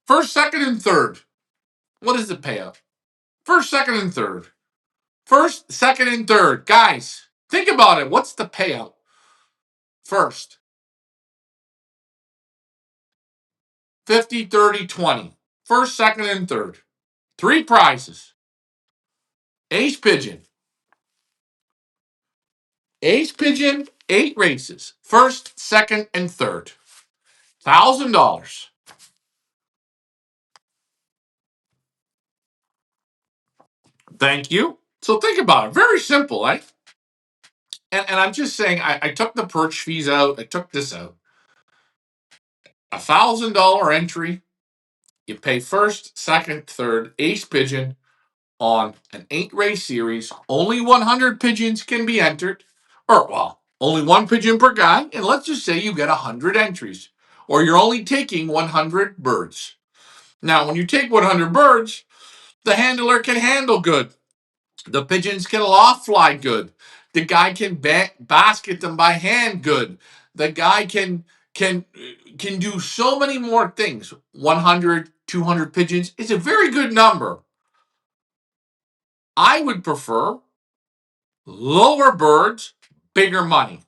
First, second, and third. What is the payout? First, second, and third. First, second, and third. Guys, think about it. What's the payout? First, 50, 30, 20. First, second, and third. 3 prizes. Ace Pigeon. Ace Pigeon, 8 races. First, second, and third. $1,000. Thank you. So think about it. Very simple, eh? And I'm just saying, I took the perch fees out. I took this out. $1,000 entry. You pay first, second, third, ace pigeon on an 8-race series. Only 100 pigeons can be entered. Or, well, only 1 pigeon per guy. And let's just say you get 100 entries. Or you're only taking 100 birds. Now, when you take 100 birds, the handler can handle good. The pigeons can loft fly good. The guy can basket them by hand good. The guy can do so many more things. 100, 200 pigeons is a very good number. I would prefer lower birds, bigger money.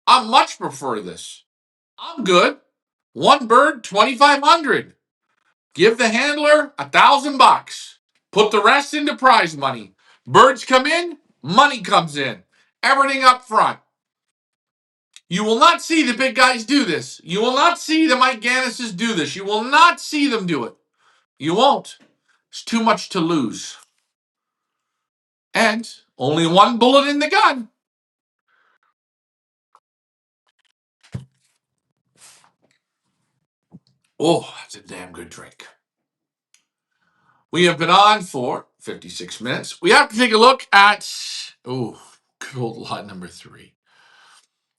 I much prefer this. I'm good. 1 bird, 2,500. Give the handler $1,000. Put the rest into prize money. Birds come in, money comes in. Everything up front. You will not see the big guys do this. You will not see the Mike Gannises do this. You will not see them do it. You won't. It's too much to lose. And only 1 bullet in the gun. Oh, that's a damn good drink. We have been on for 56 minutes. We have to take a look at, good old lot number 3.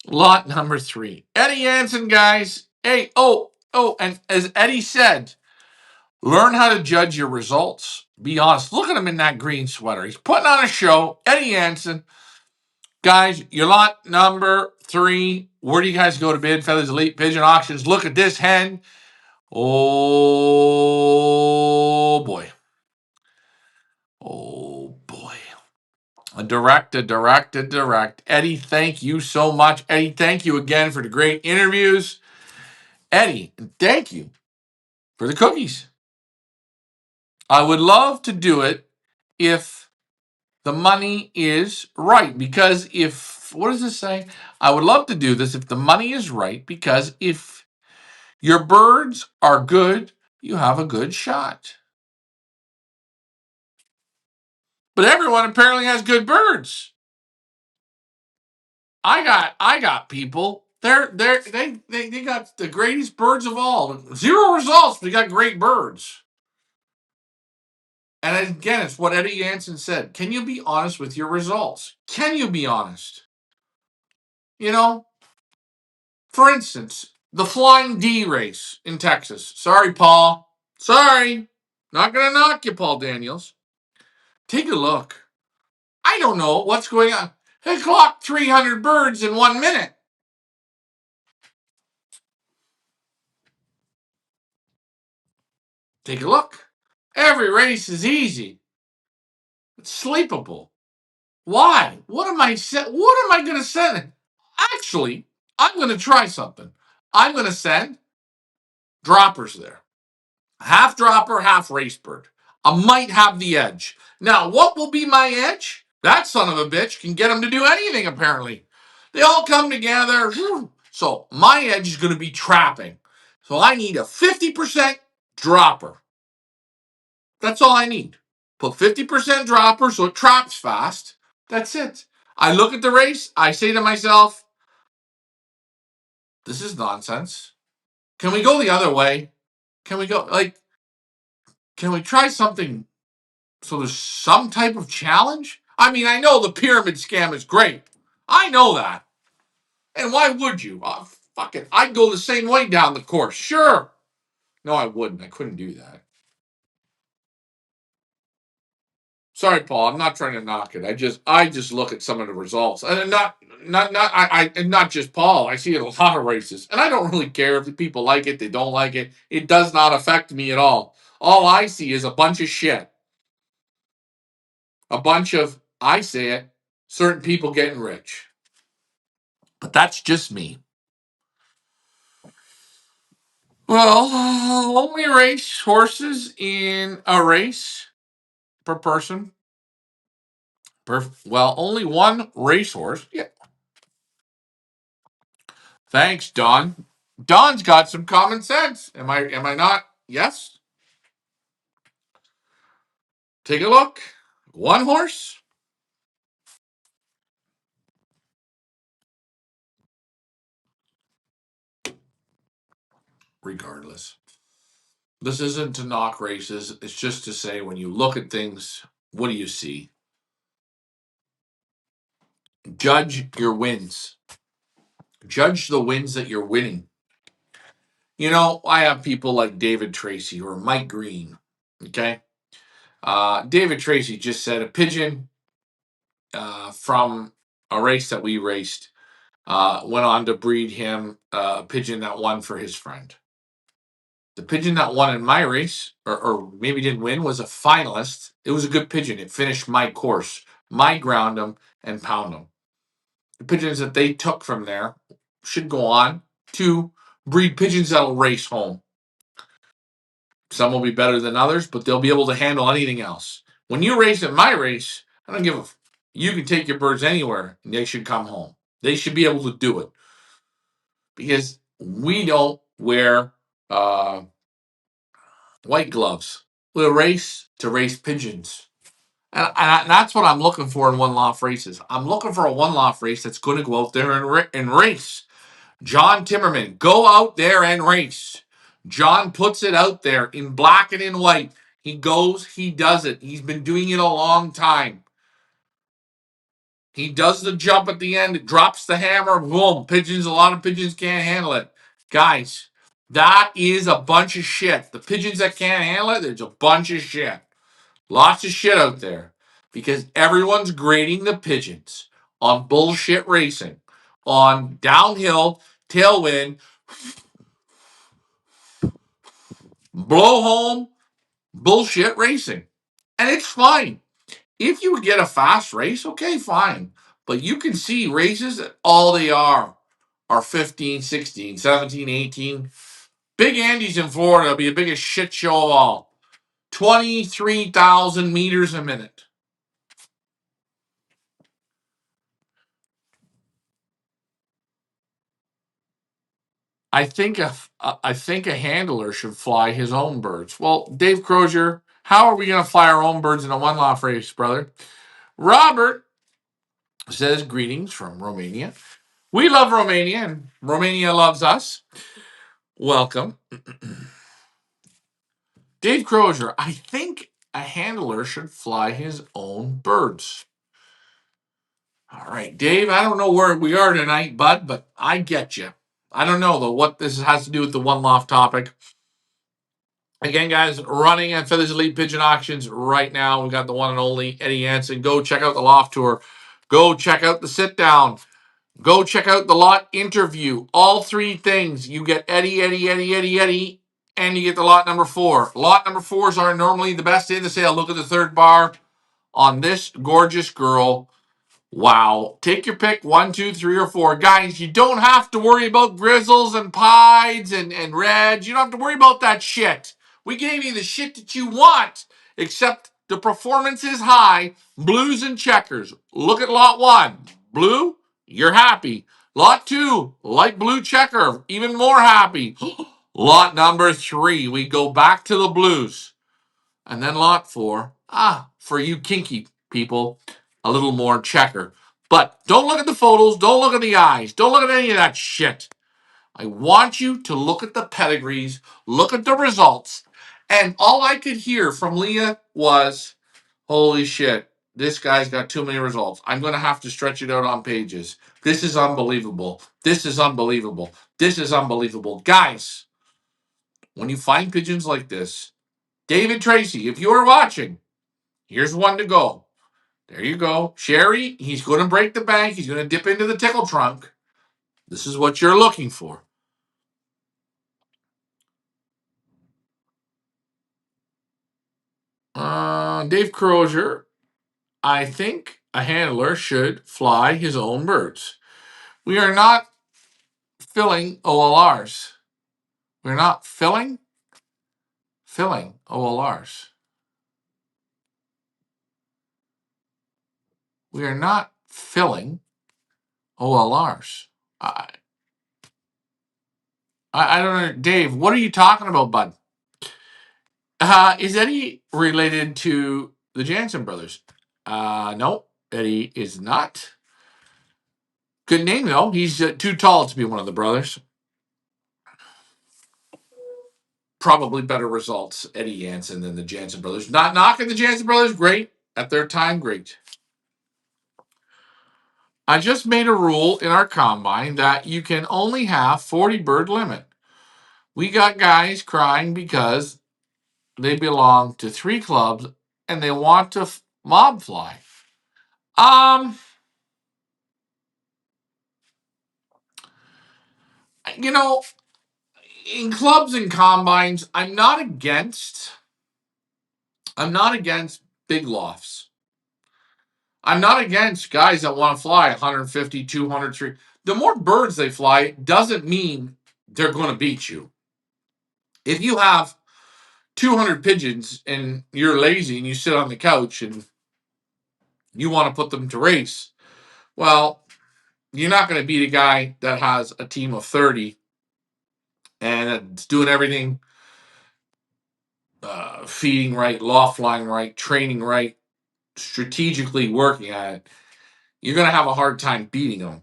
Lot number 3. Eddie Anson, guys. Hey, and as Eddie said, learn how to judge your results. Be honest. Look at him in that green sweater. He's putting on a show. Eddie Anson. Guys, your lot number 3. Where do you guys go to bid? Feathers Elite Pigeon Auctions. Look at this hen. Oh, boy. Oh, boy. A direct. Eddie, thank you so much. Eddie, thank you again for the great interviews. Eddie, thank you for the cookies. I would love to do it if the money is right. Because what does this say? I would love to do this if the money is right. Because if your birds are good, you have a good shot. But everyone apparently has good birds. I got people. They got the greatest birds of all. 0 results, but they got great birds. And again, it's what Eddie Anson said. Can you be honest with your results? Can you be honest? You know, for instance, the Flying D race in Texas. Sorry, Paul. Sorry. Not going to knock you, Paul Daniels. Take a look. I don't know what's going on. They clocked 300 birds in 1 minute. Take a look. Every race is easy. It's sleepable. Why? What am I going to send? Actually, I'm going to try something. I'm going to send droppers there. Half dropper, half race bird. I might have the edge. Now, what will be my edge? That son of a bitch can get them to do anything, apparently. They all come together. So my edge is going to be trapping. So I need a 50% dropper. That's all I need. Put 50% dropper so it traps fast. That's it. I look at the race. I say to myself, this is nonsense. Can we go the other way? Can we go, can we try something so there's some type of challenge? I mean, I know the pyramid scam is great. I know that. And why would you? Fuck it. I'd go the same way down the course. Sure. No, I wouldn't. I couldn't do that. Sorry, Paul. I'm not trying to knock it. I just look at some of the results, and and not just Paul. I see it in a lot of races, and I don't really care if the people like it. They don't like it. It does not affect me at all. All I see is a bunch of shit. A bunch of, I say it, certain people getting rich. But that's just me. Well, only race horses in a race per person. Well, only one racehorse. Yeah. Thanks, Don. Don's got some common sense. Am I not? Yes. Take a look. One horse. Regardless. This isn't to knock races. It's just to say when you look at things, what do you see? Judge your wins. Judge the wins that you're winning. You know, I have people like David Tracy or Mike Green. Okay. David Tracy just said a pigeon from a race that we raced went on to breed him a pigeon that won for his friend. The pigeon that won in my race, or maybe didn't win, was a finalist. It was a good pigeon. It finished my course. My ground him and pound him. The pigeons that they took from there should go on to breed pigeons that'll race home. Some will be better than others, but they'll be able to handle anything else. When you race at my race, I don't give a. You can take your birds anywhere, and they should come home. They should be able to do it because we don't wear white gloves. We race to race pigeons, and that's what I'm looking for in one loft races. I'm looking for a one loft race that's going to go out there and race. John Timmerman, go out there and race. John puts it out there in black and in white. He goes, he does it. He's been doing it a long time. He does the jump at the end, it drops the hammer, boom. Pigeons, a lot of pigeons can't handle it. Guys, that is a bunch of shit. The pigeons that can't handle it, there's a bunch of shit. Lots of shit out there. Because everyone's grading the pigeons on bullshit racing, on downhill, tailwind, blow home, bullshit racing. And it's fine. If you get a fast race, okay, fine. But you can see races that all they are 15, 16, 17, 18. Big Andy's in Florida will be the biggest shit show of all. 23,000 meters a minute. I think a handler should fly his own birds. Well, Dave Crozier, how are we going to fly our own birds in a one-loft race, brother? Robert says greetings from Romania. We love Romania, and Romania loves us. Welcome. Dave Crozier, I think a handler should fly his own birds. All right, Dave, I don't know where we are tonight, bud, but I get you. I don't know, though, what this has to do with the one loft topic. Again, guys, running at Feathers Elite Pigeon Auctions right now. We got the one and only Eddie Hansen. Go check out the loft tour. Go check out the sit down. Go check out the lot interview. All three things. You get Eddie, and you get the lot number 4. Lot number 4s are normally the best in the sale. Look at the third bar on this gorgeous girl. Wow. Take your pick, 1, 2, 3, or 4. Guys, you don't have to worry about grizzles and pieds and reds. You don't have to worry about that shit. We gave you the shit that you want, except the performance is high. Blues and checkers. Look at lot 1. Blue, you're happy. Lot 2, light blue checker, even more happy. Lot number 3, we go back to the blues. And then lot 4, for you kinky people, a little more checker. But don't look at the photos, don't look at the eyes, don't look at any of that shit. I want you to look at the pedigrees, look at the results. And all I could hear from Leah was, holy shit, this guy's got too many results. I'm going to have to stretch it out on pages. This is unbelievable. This is unbelievable. This is unbelievable. Guys, when you find pigeons like this, David Tracy, if you are watching, here's one to go. There you go. Sherry, he's going to break the bank. He's going to dip into the tickle trunk. This is what you're looking for. Dave Crozier, I think a handler should fly his own birds. We are not filling OLRs. We're not filling OLRs. We are not filling OLRs. I don't know. Dave, what are you talking about, bud? Is Eddie related to the Jansen brothers? No, Eddie is not. Good name, though. He's too tall to be one of the brothers. Probably better results, Eddie Jansen, than the Jansen brothers. Not knocking the Jansen brothers. Great. At their time, great. I just made a rule in our combine that you can only have 40 bird limit. We got guys crying because they belong to 3 clubs and they want to mob fly. You know, in clubs and combines, I'm not against big lofts. I'm not against guys that want to fly 150, 200, 300. The more birds they fly doesn't mean they're going to beat you. If you have 200 pigeons and you're lazy and you sit on the couch and you want to put them to race, well, you're not going to beat a guy that has a team of 30 and it's doing everything, feeding right, loft flying right, training right, strategically working at it. You're going to have a hard time beating them.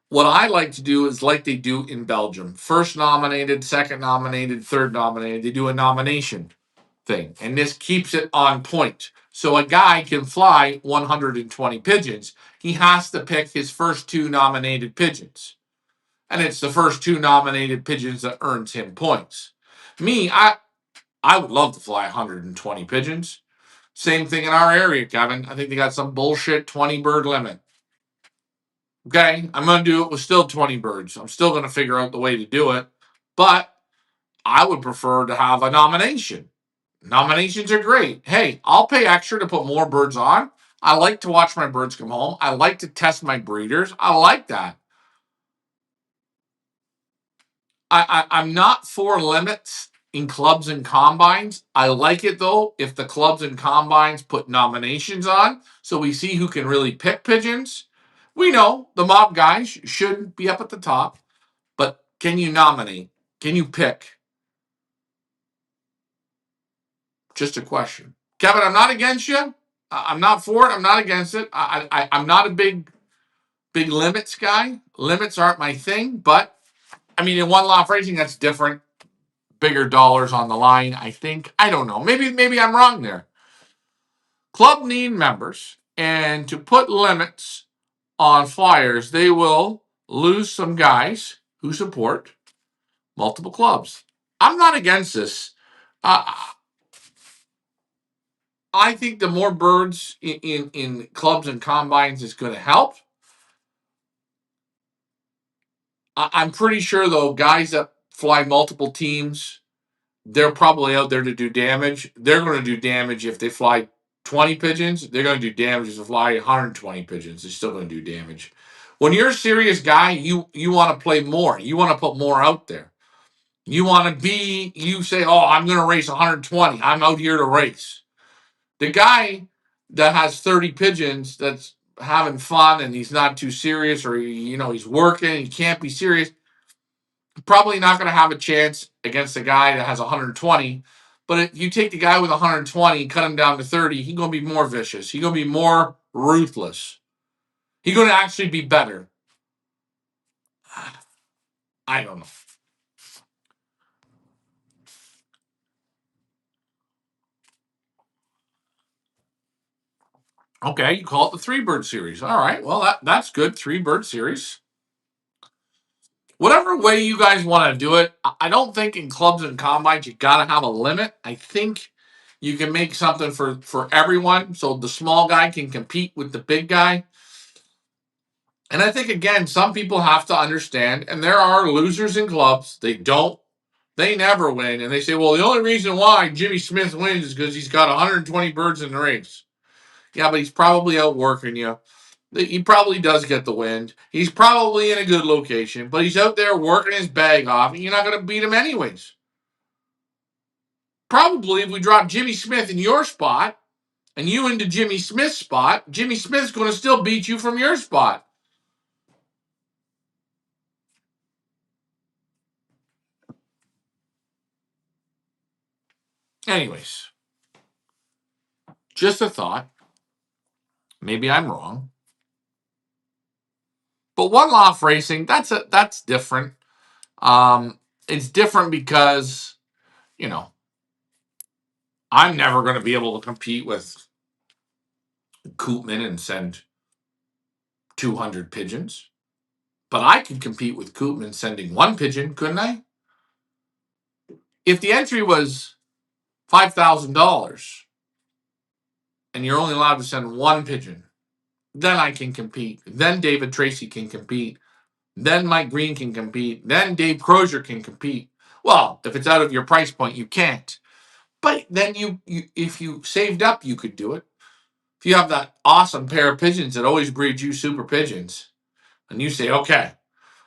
What I like to do is like they do in Belgium. First nominated, second nominated, third nominated. They do a nomination thing. And this keeps it on point. So a guy can fly 120 pigeons. He has to pick his first 2 nominated pigeons. And it's the first 2 nominated pigeons that earns him points. Me, I would love to fly 120 pigeons. Same thing in our area, Kevin. I think they got some bullshit 20 bird limit. Okay, I'm going to do it with still 20 birds. I'm still going to figure out the way to do it. But I would prefer to have a nomination. Nominations are great. Hey, I'll pay extra to put more birds on. I like to watch my birds come home. I like to test my breeders. I like that. I'm not for limits in clubs and combines. I like it, though, if the clubs and combines put nominations on so we see who can really pick pigeons. We know the mob guys should be up at the top, but can you nominate? Can you pick? Just a question. Kevin, I'm not against you. I'm not for it. I'm not against it. I'm not a big limits guy. Limits aren't my thing, but I mean, in one lot racing, that's different. Bigger dollars on the line, I think. I don't know. Maybe I'm wrong there. Club need members, and to put limits on flyers, they will lose some guys who support multiple clubs. I'm not against this. I think the more birds in clubs and combines is going to help. I'm pretty sure, though, guys that fly multiple teams, they're probably out there to do damage. They're going to do damage if they fly 20 pigeons. They're going to do damage if they fly 120 pigeons. They're still going to do damage. When you're a serious guy, you want to play more. You want to put more out there. You say, oh, I'm going to race 120. I'm out here to race. The guy that has 30 pigeons that's having fun and he's not too serious, or he's working, he can't be serious, probably not going to have a chance against a guy that has 120. But if you take the guy with 120, cut him down to 30, he's going to be more vicious. He's going to be more ruthless. He's going to actually be better. I don't know. Okay, you call it the three bird series. All right, well that's good. Three bird series. Whatever way you guys want to do it, I don't think in clubs and combines you got to have a limit. I think you can make something for everyone, so the small guy can compete with the big guy. And I think again, some people have to understand, and there are losers in clubs. They never win, and they say, well, the only reason why Jimmy Smith wins is because he's got 120 birds in the race. Yeah, but he's probably outworking you. He probably does get the wind. He's probably in a good location, but he's out there working his bag off, and you're not going to beat him anyways. Probably if we drop Jimmy Smith in your spot and you into Jimmy Smith's spot, Jimmy Smith's going to still beat you from your spot. Anyways, just a thought. Maybe I'm wrong. But one off racing, that's different. It's different because, you know, I'm never going to be able to compete with Koopman and send 200 pigeons. But I could compete with Koopman sending one pigeon, couldn't I? If the entry was $5,000 and you're only allowed to send one pigeon, then I can compete. Then David Tracy can compete. Then Mike Green can compete. Then Dave Crozier can compete. Well, if it's out of your price point, you can't. But then you if you saved up, you could do it. If you have that awesome pair of pigeons that always breed you super pigeons, and you say, okay,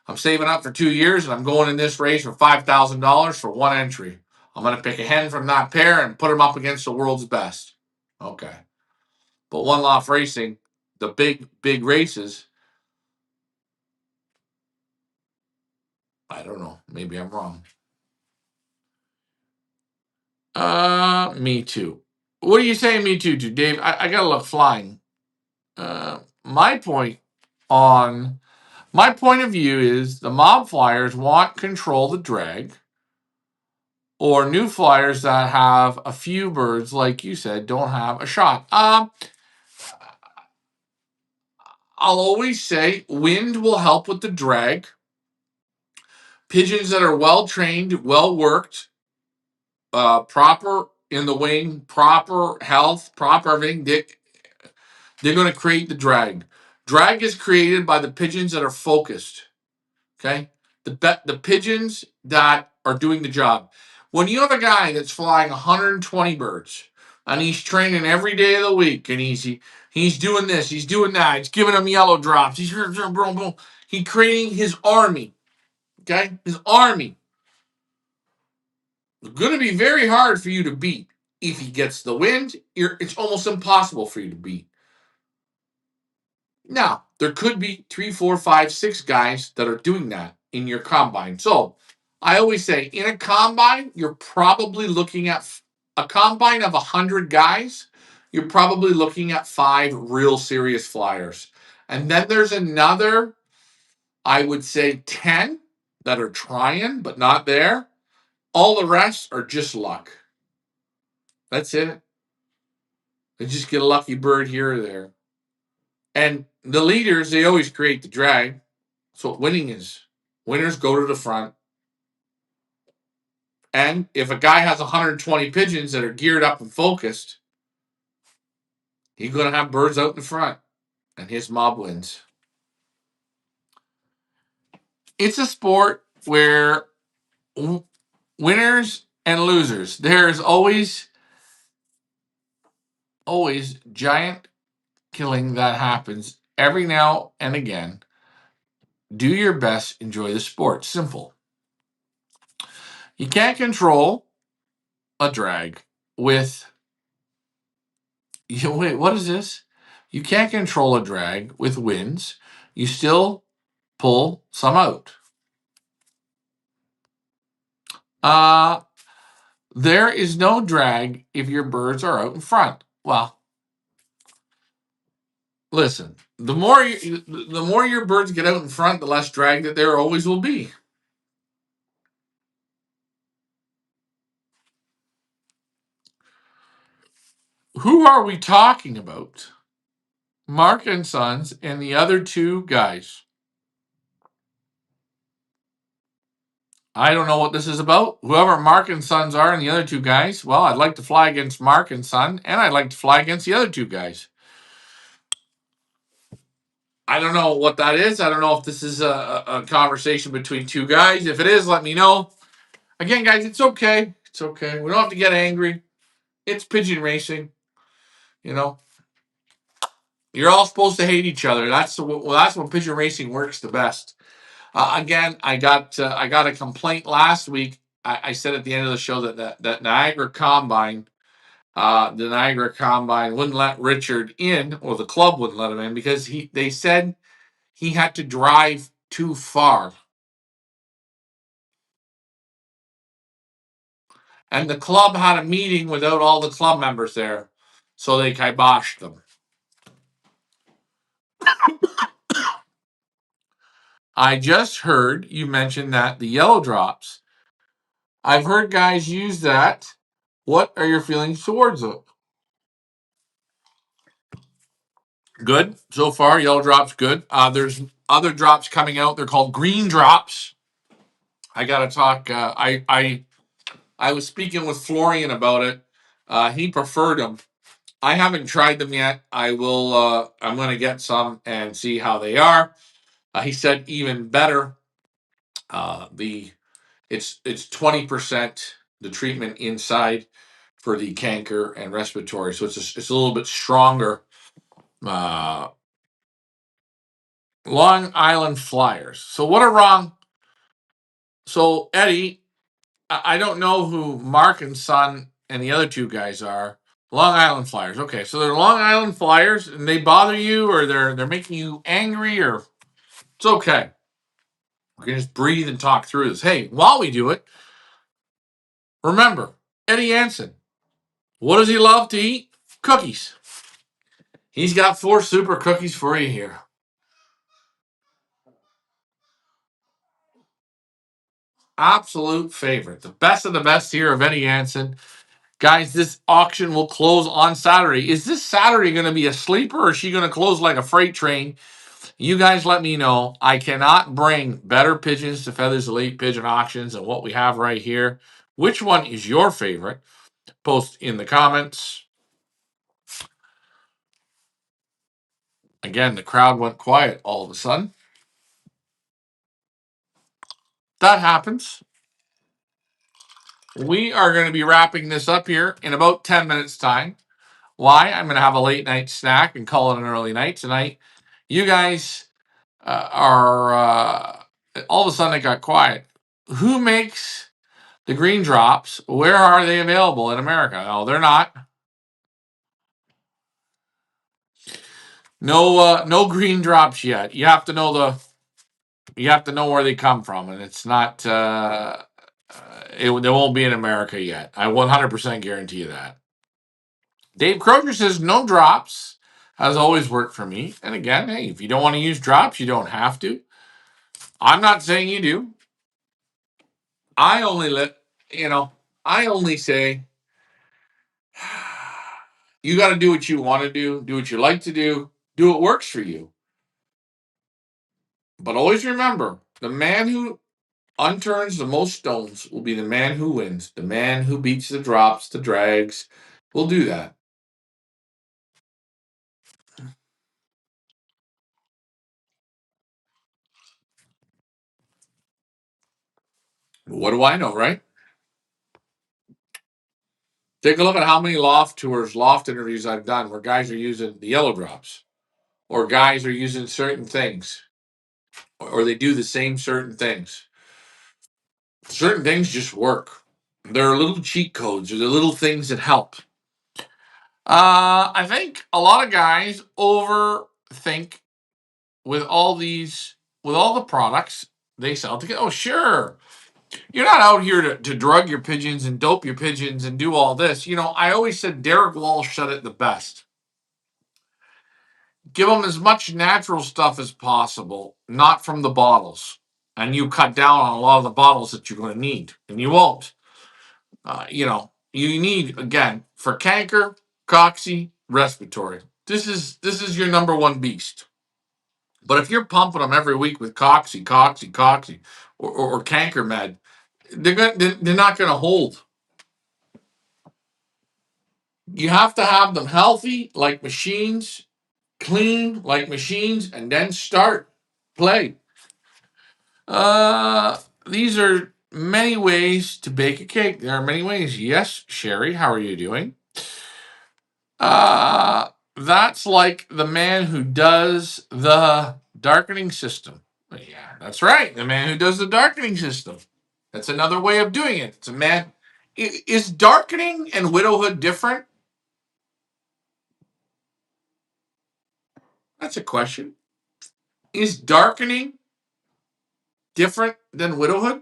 I'm saving up for 2 years and I'm going in this race for $5,000 for one entry. I'm going to pick a hen from that pair and put them up against the world's best. Okay. But one off racing, the big races, I don't know. Maybe I'm wrong. Me too. What are you saying me too to, Dave? I got to look flying. My point of view is the mob flyers want control the drag, or new flyers that have a few birds, like you said, don't have a shot. I'll always say wind will help with the drag. Pigeons that are well trained, well worked, proper in the wing, proper health, proper everything, they're going to create the drag. Drag is created by the pigeons that are focused. Okay, the pigeons that are doing the job. When you have a guy that's flying 120 birds and he's training every day of the week and he's doing this, he's doing that, he's giving them yellow drops, he's creating his army. Okay, his army. It's going to be very hard for you to beat. If he gets the wind, it's almost impossible for you to beat. Now, there could be 3, 4, 5, 6 guys that are doing that in your combine. So I always say in a combine, you're probably looking at a combine of 100 guys. You're probably looking at 5 real serious flyers. And then there's another, I would say 10 that are trying, but not there. All the rest are just luck. That's it. They just get a lucky bird here or there. And the leaders, they always create the drag. That's what winning is. Winners go to the front. And if a guy has 120 pigeons that are geared up and focused, he's going to have birds out in front. And his mob wins. It's a sport where winners and losers, there's always giant killing that happens every now and again. Do your best, enjoy the sport. Simple. You can't control a drag with, wait, what is this? You can't control a drag with winds. You still pull some out. Uh, there is no drag if your birds are out in front. Well, listen, the more your birds get out in front, the less drag that there always will be. Who are we talking about? Mark and Sons and the other two guys. I don't know what this is about. Whoever Mark and Sons are and the other two guys, well, I'd like to fly against Mark and Son, and I'd like to fly against the other two guys. I don't know what that is. I don't know if this is a conversation between two guys. If it is, let me know. Again, guys, it's okay. It's okay. We don't have to get angry. It's pigeon racing. You know, you're all supposed to hate each other. That's when pigeon racing works the best. Again, I got a complaint last week. I said at the end of the show that the Niagara Combine wouldn't let Richard in, or the club wouldn't let him in because they said he had to drive too far, and the club had a meeting without all the club members there, so they kiboshed them. I just heard you mention that the yellow drops. I've heard guys use that. What are your feelings towards it? Good so far. Yellow drops good. There's other drops coming out. They're called green drops. I gotta talk. I was speaking with Florian about it. He preferred them. I haven't tried them yet. I will. I'm gonna get some and see how they are. He said even better. The it's 20% the treatment inside for the canker and respiratory, so it's a little bit stronger. Uh, Long Island Flyers. So what are wrong? So Eddie, I don't know who Mark and Son and the other two guys are. Long Island Flyers. Okay, so they're Long Island Flyers, and they bother you, or they're making you angry, or it's okay. We can just breathe and talk through this. Hey, while we do it, remember Eddie Anson. What does he love to eat? Cookies. He's got 4 super cookies for you here. Absolute favorite. The best of the best here of Eddie Anson. Guys, this auction will close on Saturday. Is this Saturday going to be a sleeper, or is she going to close like a freight train? You guys let me know. I cannot bring better pigeons to Feathers Elite Pigeon Auctions than what we have right here. Which one is your favorite? Post in the comments. Again, the crowd went quiet all of a sudden. That happens. We are going to be wrapping this up here in about 10 minutes' time. Why? I'm going to have a late night snack and call it an early night tonight. You guys are all of a sudden it got quiet. Who makes the green drops? Where are they available in America? No, they're not. No green drops yet. You have to know where they come from, and it's not. They won't be in America yet. I 100% guarantee you that. Dave Crozier says no drops has always worked for me. And again, hey, if you don't want to use drops, you don't have to. I'm not saying you do. I only let I only say you got to do what you want to do what you like to do what works for you. But always remember, the man who unturns the most stones will be the man who wins. The man who beats the drops, the drags, will do that. What do I know, right? Take a look at how many loft tours, loft interviews I've done where guys are using the yellow drops, or guys are using certain things, or they do the same certain things. Certain things just work. There are little cheat codes, or the little things that help. I think a lot of guys overthink with all the products they sell to get. Oh, sure. You're not out here to drug your pigeons and dope your pigeons and do all this. I always said Derek Walsh said it the best. Give them as much natural stuff as possible, not from the bottles. And you cut down on a lot of the bottles that you're going to need, and you won't. You need, again, for canker, coxy, respiratory. This is your number one beast. But if you're pumping them every week with coxy, or canker med, they're not going to hold. You have to have them healthy like machines, clean like machines, and then start play. These are many ways to bake a cake. There are many ways. Yes, Sherry, how are you doing? That's like the man who does the darkening system. Yeah, that's right. The man who does the darkening system. That's another way of doing it. It's a man. Is darkening and widowhood different? That's a question. Is darkening different than widowhood?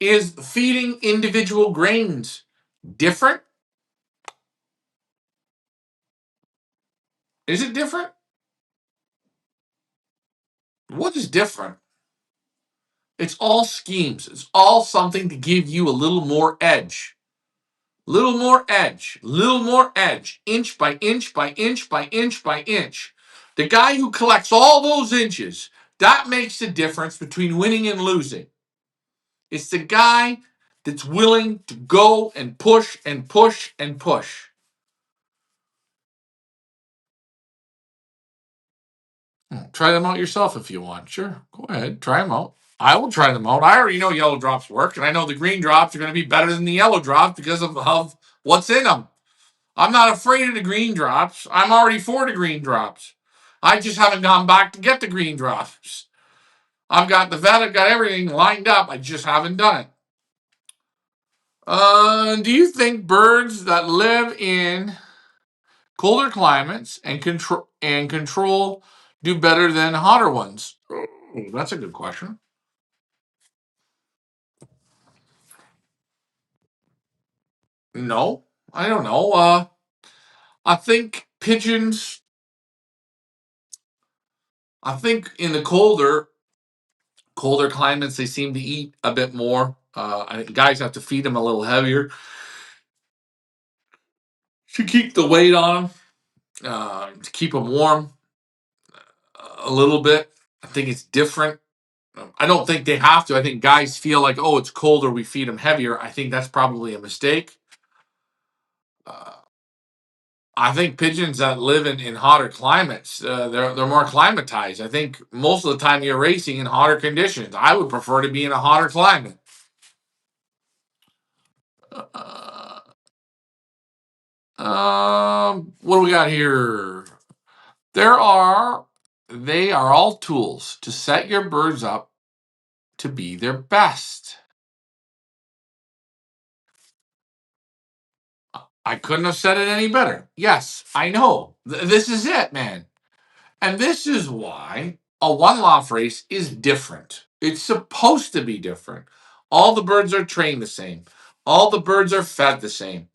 Is feeding individual grains different? Is it different? What is different? It's all schemes. It's all something to give you a little more edge. Little more edge. Little more edge. Inch by inch by inch by inch by inch. The guy who collects all those inches, that makes the difference between winning and losing. It's the guy that's willing to go and push and push and push. Try them out yourself if you want. Sure, go ahead. Try them out. I will try them out. I already know yellow drops work, and I know the green drops are going to be better than the yellow drops because of what's in them. I'm not afraid of the green drops. I'm already for the green drops. I just haven't gone back to get the green drops. I've got the vet, I've got everything lined up. I just haven't done it. Do you think birds that live in colder climates and control do better than hotter ones? Oh, that's a good question. No, I don't know. I think pigeons. I think in the colder climates they seem to eat a bit more. I think guys have to feed them a little heavier to keep the weight on them, to keep them warm a little bit. I think it's different. I don't think they have to. I think guys feel like, oh, it's colder, we feed them heavier. I think that's probably a mistake. Uh, I think pigeons that live in hotter climates, they're more acclimatized. I think most of the time you're racing in hotter conditions. I would prefer to be in a hotter climate. Uh, what do we got here? There are they are all tools to set your birds up to be their best. I couldn't have said it any better. Yes, I know. This is it, man. And this is why a one loft race is different. It's supposed to be different. All the birds are trained the same. All the birds are fed the same.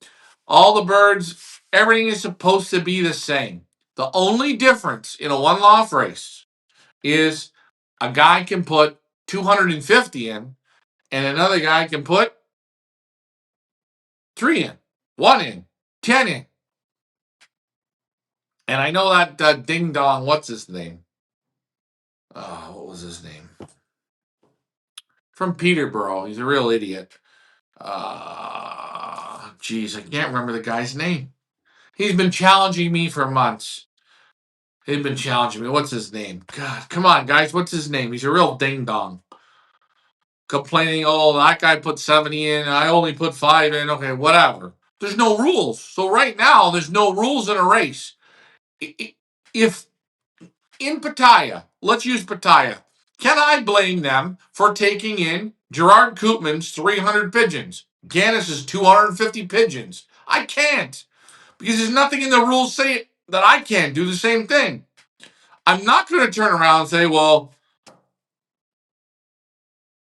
All the birds, everything is supposed to be the same. The only difference in a one loft race is a guy can put 250 in and another guy can put 3 in, 1 in, 10 in. And I know that ding dong, what's his name? What was his name? From Peterborough. He's a real idiot. Geez, I can't remember the guy's name. He's been challenging me for months. He's been challenging me. What's his name? God, come on, guys. What's his name? He's a real ding dong. Complaining, oh, that guy put 70 in. I only put 5 in. Okay, whatever. There's no rules. So right now, there's no rules in a race. If in Pattaya, let's use Pattaya. Can I blame them for taking in Gerard Koopman's 300 pigeons? Gannis's 250 pigeons. I can't. Because there's nothing in the rules say that I can't do the same thing. I'm not going to turn around and say, well,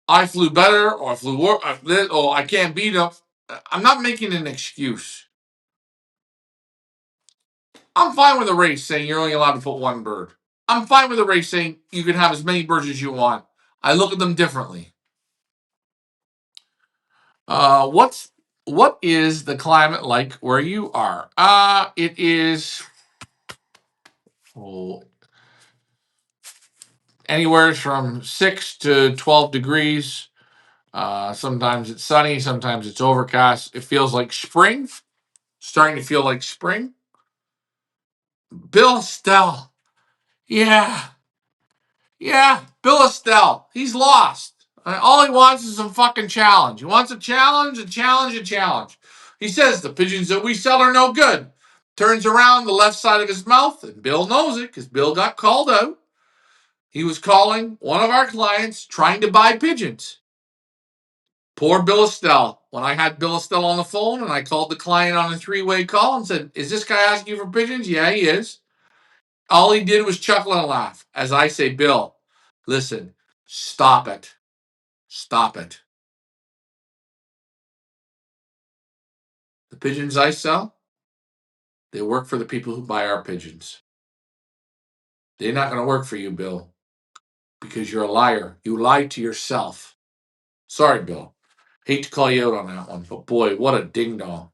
I flew better or I flew worse or I can't beat them. I'm not making an excuse. I'm fine with a race saying you're only allowed to put one bird. I'm fine with a race saying you can have as many birds as you want. I look at them differently. What is the climate like where you are? It is oh, anywhere from 6 to 12 degrees. Sometimes it's sunny, sometimes it's overcast. It feels like spring, starting to feel like spring. Bill Estelle, yeah, yeah, Bill Estelle, he's lost. All he wants is some fucking challenge. He wants a challenge, a challenge, a challenge. He says the pigeons that we sell are no good. Turns around the left side of his mouth, and Bill knows it because Bill got called out. He was calling one of our clients trying to buy pigeons. Poor Bill Estelle. When I had Bill Estelle on the phone and I called the client on a three-way call and said, is this guy asking you for pigeons? Yeah, he is. All he did was chuckle and laugh. As I say, Bill, listen, stop it. Stop it. The pigeons I sell, they work for the people who buy our pigeons. They're not going to work for you, Bill, because you're a liar. You lied to yourself. Sorry, Bill. Hate to call you out on that one, but boy, what a ding-dong.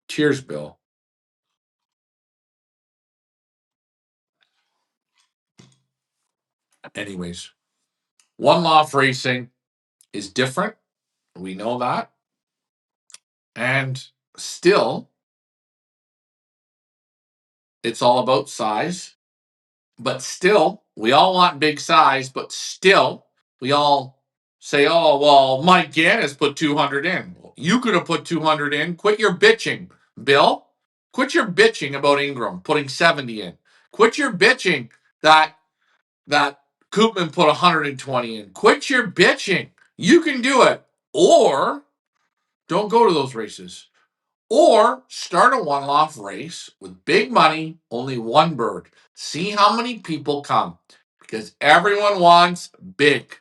Cheers, Bill. Anyways, one-off racing is different. We know that. And still, it's all about size. But still, we all want big size, but still, we all say, oh, well, Mike Gannis put 200 in. You could have put 200 in. Quit your bitching, Bill. Quit your bitching about Ingram putting 70 in. Quit your bitching that Koopman put 120 in. Quit your bitching. You can do it. Or don't go to those races. Or start a one-off race with big money, only one bird. See how many people come. Because everyone wants big.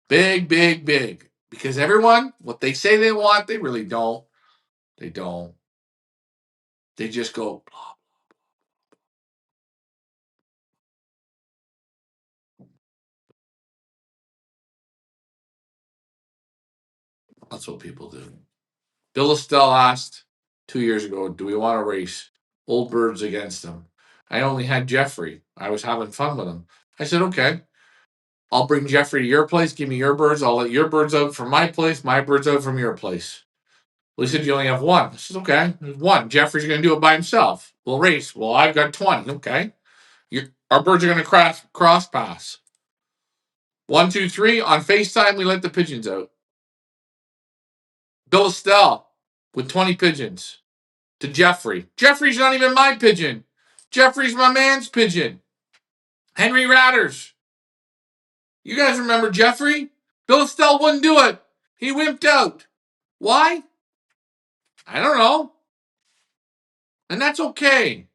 Big, big, big. Because everyone, what they say they want, they really don't. They don't. They just go, blah. That's what people do. Bill Estelle asked 2 years ago, do we want to race old birds against them? I only had Jeffrey. I was having fun with him. I said, okay. I'll bring Jeffrey to your place. Give me your birds. I'll let your birds out from my place. My birds out from your place. Well, he said, you only have one. I said, okay, there's one. Jeffrey's going to do it by himself. We'll race. Well, I've got 20. Okay. Our birds are going to cross pass. 1, 2, 3. On FaceTime, we let the pigeons out. Bill Estelle with 20 pigeons to Jeffrey. Jeffrey's not even my pigeon. Jeffrey's my man's pigeon. Henry Ratters. You guys remember Jeffrey? Bill Estelle wouldn't do it. He wimped out. Why? I don't know. And that's okay.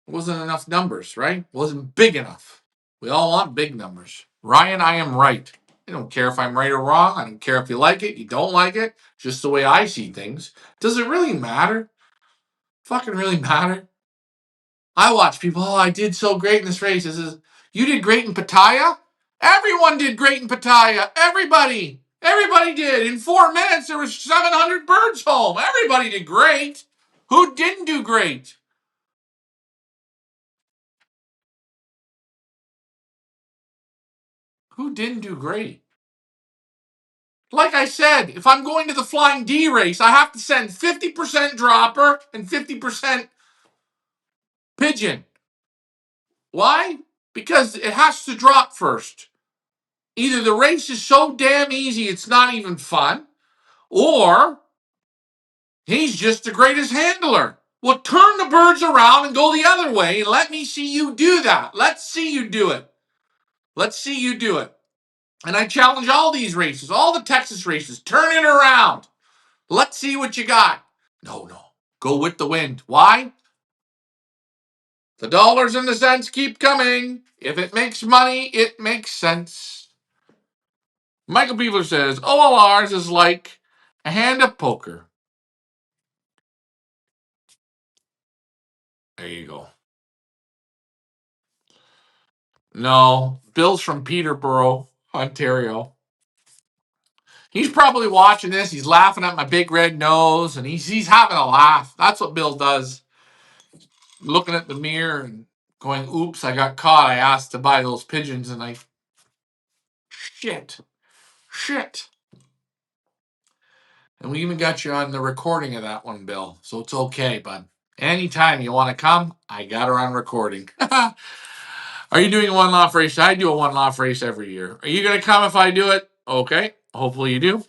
It wasn't enough numbers, right? It wasn't big enough. We all want big numbers. Ryan, I am right. I don't care if I'm right or wrong. I don't care if you like it, you don't like it. Just the way I see things. Does it really matter? Fucking really matter? I watch people, oh, I did so great in this race. This is, you did great in Pattaya? Everyone did great in Pattaya. Everybody. Everybody did. In 4 minutes, there was 700 birds home. Everybody did great. Who didn't do great? Who didn't do great? Like I said, if I'm going to the Flying D race, I have to send 50% dropper and 50% pigeon. Why? Because it has to drop first. Either the race is so damn easy it's not even fun, or he's just the greatest handler. Well, turn the birds around and go the other way and let me see you do that. Let's see you do it. Let's see you do it. And I challenge all these races, all the Texas races, turn it around. Let's see what you got. No. Go with the wind. Why? The dollars and the cents keep coming. If it makes money, it makes sense. Michael Beaver says, OLRs is like a hand of poker. There you go. No, Bill's from Peterborough, Ontario. He's probably watching this. He's laughing at my big red nose, and he's having a laugh. That's what Bill does. Looking at the mirror and going, oops, I got caught. I asked to buy those pigeons, and shit. And we even got you on the recording of that one, Bill. So it's okay, bud. Anytime you want to come, I got her on recording. Are you doing a one-off race? I do a one-off race every year. Are you going to come if I do it? Okay. Hopefully you do.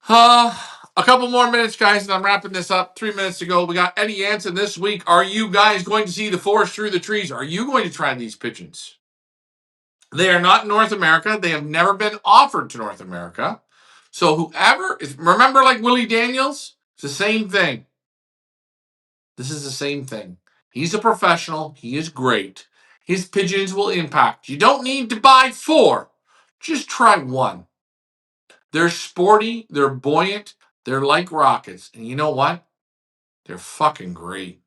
A couple more minutes, guys, and I'm wrapping this up. 3 minutes to go. We got Eddie Jansen this week. Are you guys going to see the forest through the trees? Are you going to try these pigeons? They are not in North America. They have never been offered to North America. So whoever is, remember like Willie Daniels? It's the same thing. This is the same thing. He's a professional. He is great. His pigeons will impact. You don't need to buy 4. Just try 1. They're sporty. They're buoyant. They're like rockets. And you know what? They're fucking great.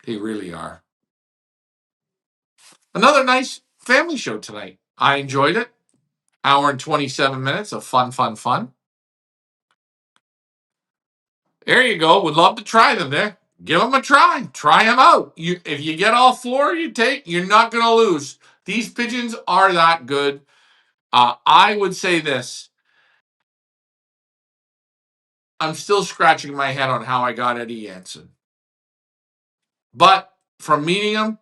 They really are. Another nice family show tonight. I enjoyed it. Hour and 27 minutes of fun. There you go. Would love to try them there. Give them a try. Try them out. If you get all 4 you take, you're not going to lose. These pigeons are that good. I would say this. I'm still scratching my head on how I got Eddie Jansen. But from meeting him,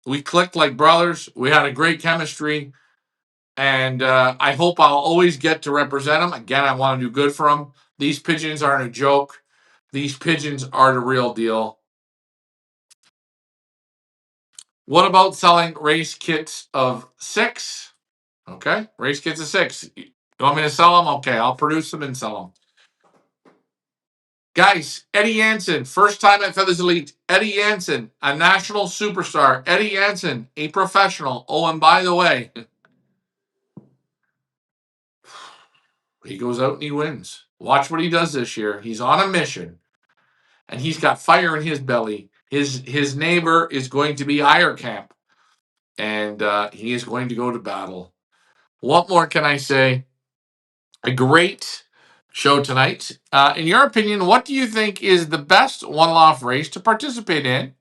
we clicked like brothers. We had a great chemistry. And I hope I'll always get to represent him. Again, I want to do good for him. These pigeons aren't a joke. These pigeons are the real deal. What about selling race kits of 6? Okay, race kits of 6. You want me to sell them? Okay, I'll produce them and sell them. Guys, Eddie Jansen, first time at Feathers Elite. Eddie Jansen, a national superstar. Eddie Jansen, a professional. Oh, and by the way, he goes out and he wins. Watch what he does this year. He's on a mission, and he's got fire in his belly. His neighbor is going to be Camp, and he is going to go to battle. What more can I say? A great show tonight. In your opinion, what do you think is the best one-off race to participate in?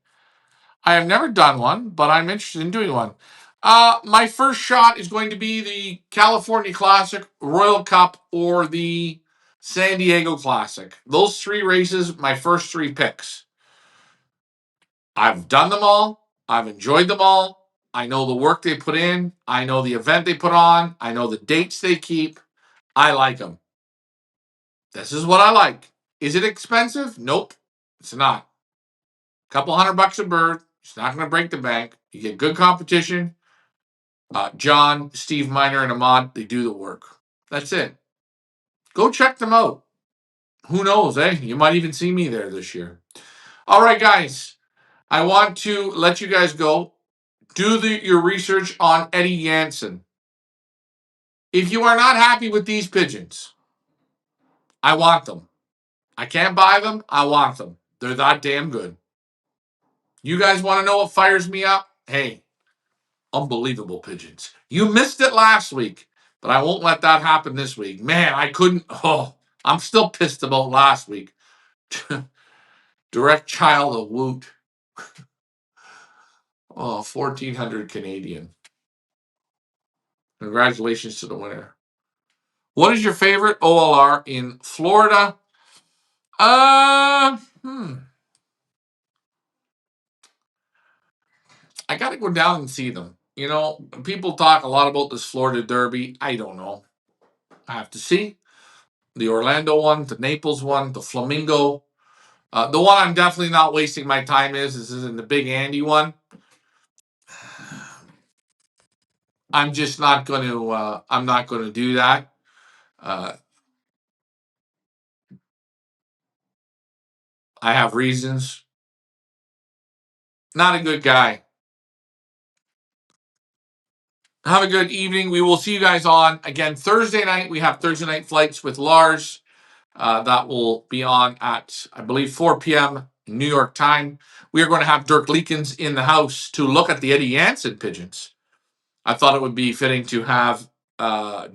I have never done one, but I'm interested in doing one. My first shot is going to be the California Classic, Royal Cup, or the San Diego Classic. Those 3 races, my first 3 picks. I've done them all. I've enjoyed them all. I know the work they put in. I know the event they put on. I know the dates they keep. I like them. This is what I like. Is it expensive? Nope, it's not. A couple $100 a bird. It's not going to break the bank. You get good competition. John, Steve Miner, and Ahmad, they do the work. That's it. Go check them out. Who knows, eh? You might even see me there this year. All right, guys. I want to let you guys go. Do your research on Eddie Jansen. If you are not happy with these pigeons, I want them. I can't buy them. I want them. They're that damn good. You guys want to know what fires me up? Hey, unbelievable pigeons. You missed it last week, but I won't let that happen this week. Man, I couldn't. Oh, I'm still pissed about last week. Direct child of Woot. Oh, 1,400 Canadian. Congratulations to the winner. What is your favorite OLR in Florida? I got to go down and see them. You know, people talk a lot about this Florida Derby. I don't know. I have to see. The Orlando one, the Naples one, the Flamingo. The one I'm definitely not wasting my time is in the Big Andy one. I'm just not going to. I'm not going to do that. Uh, I have reasons. Not a good guy. Have a good evening. We will see you guys on again Thursday night. We have Thursday night flights with Lars. That will be on at, I believe, 4 p.m. New York time. We are going to have Dirk Leekens in the house to look at the Eddie Jansen pigeons. I thought it would be fitting to have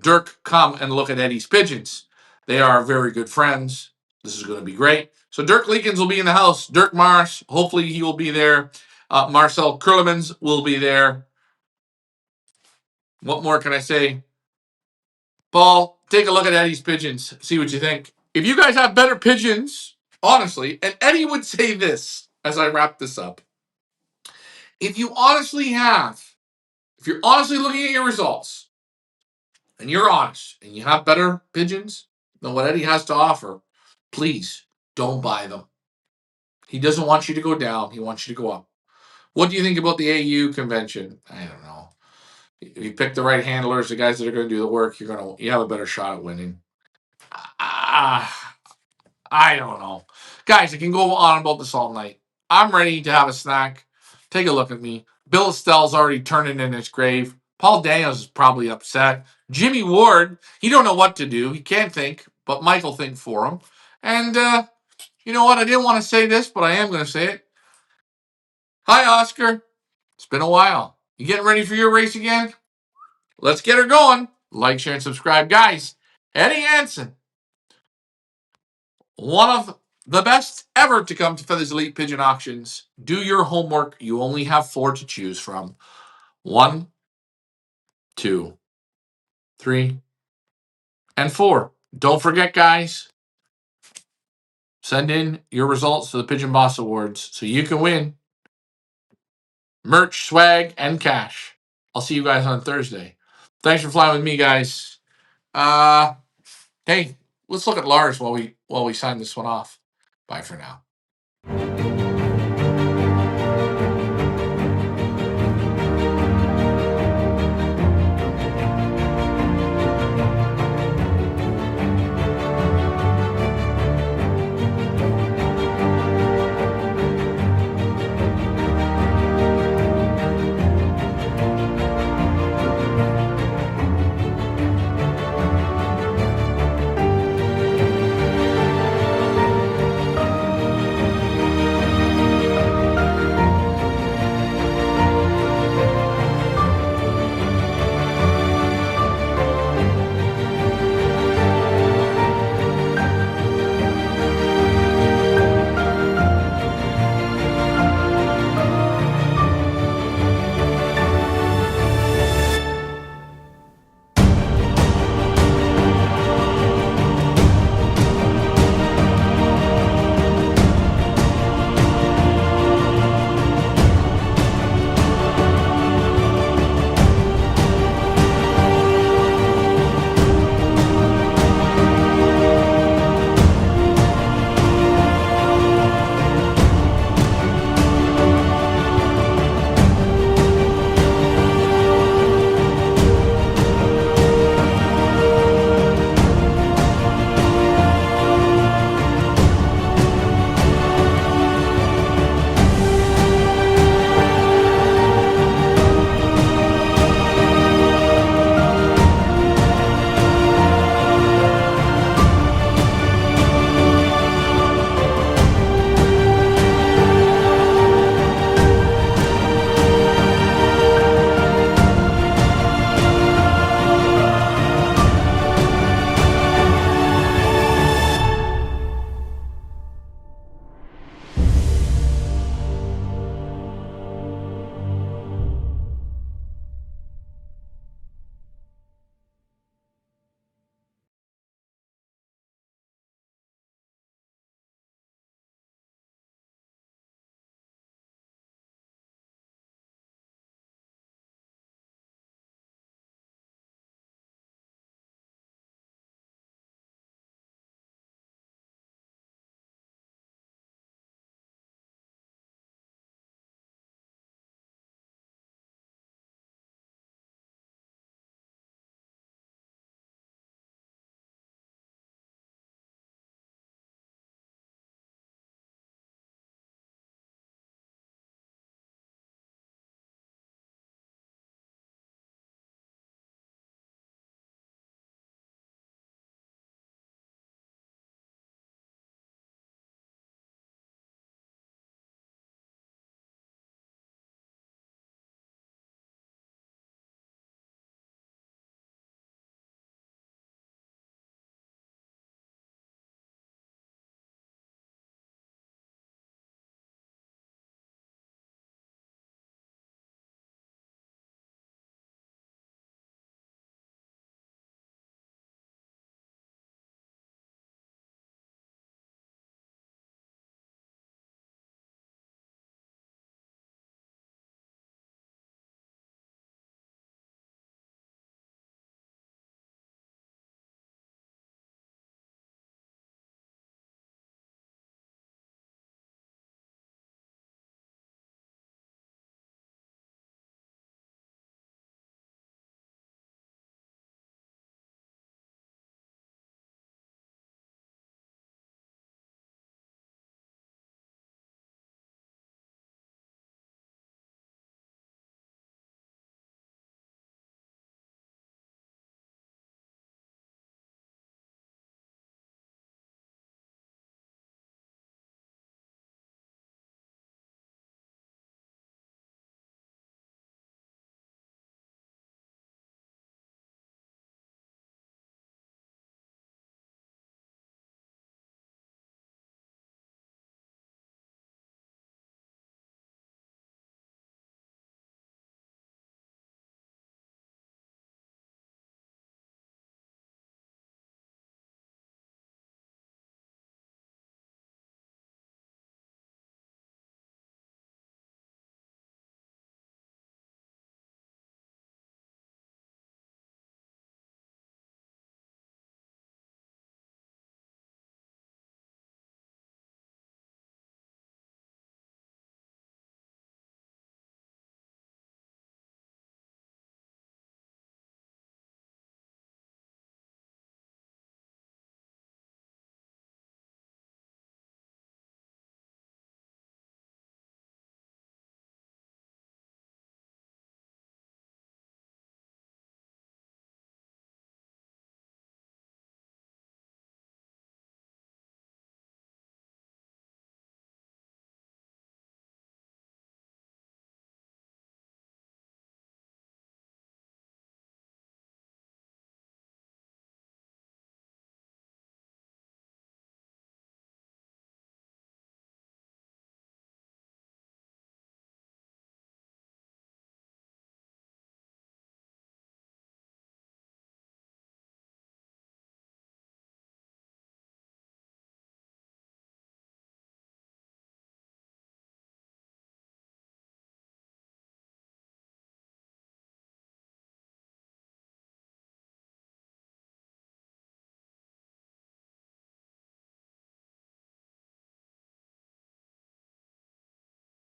Dirk come and look at Eddie's pigeons. They are very good friends. This is going to be great. So Dirk Leekens will be in the house. Dirk Mars, hopefully he will be there. Marcel Kurlemans will be there. What more can I say? Paul, take a look at Eddie's pigeons. See what you think. If you guys have better pigeons, honestly, and Eddie would say this as I wrap this up. If you're honestly looking at your results, and you're honest, and you have better pigeons than what Eddie has to offer, please don't buy them. He doesn't want you to go down. He wants you to go up. What do you think about the AU convention? I don't know. If you pick the right handlers, the guys that are going to do the work, you have a better shot at winning. Ah, I don't know. Guys, I can go on about this all night. I'm ready to have a snack. Take a look at me. Bill Estelle's already turning in his grave. Paul Daniels is probably upset. Jimmy Ward, he don't know what to do. He can't think, but Mike will think for him. And you know what? I didn't want to say this, but I am going to say it. Hi, Oscar. It's been a while. You getting ready for your race again? Let's get her going. Like, share, and subscribe. Guys, Eddie Jansen, one of the best ever to come to Feathers Elite Pigeon Auctions. Do your homework. You only have 4 to choose from. 1, 2, 3, and 4. Don't forget, guys, send in your results to the Pigeon Boss Awards so you can win merch, swag, and cash. I'll see you guys on Thursday. Thanks for flying with me, guys. Hey, let's look at Lars while we sign this one off. Bye for now.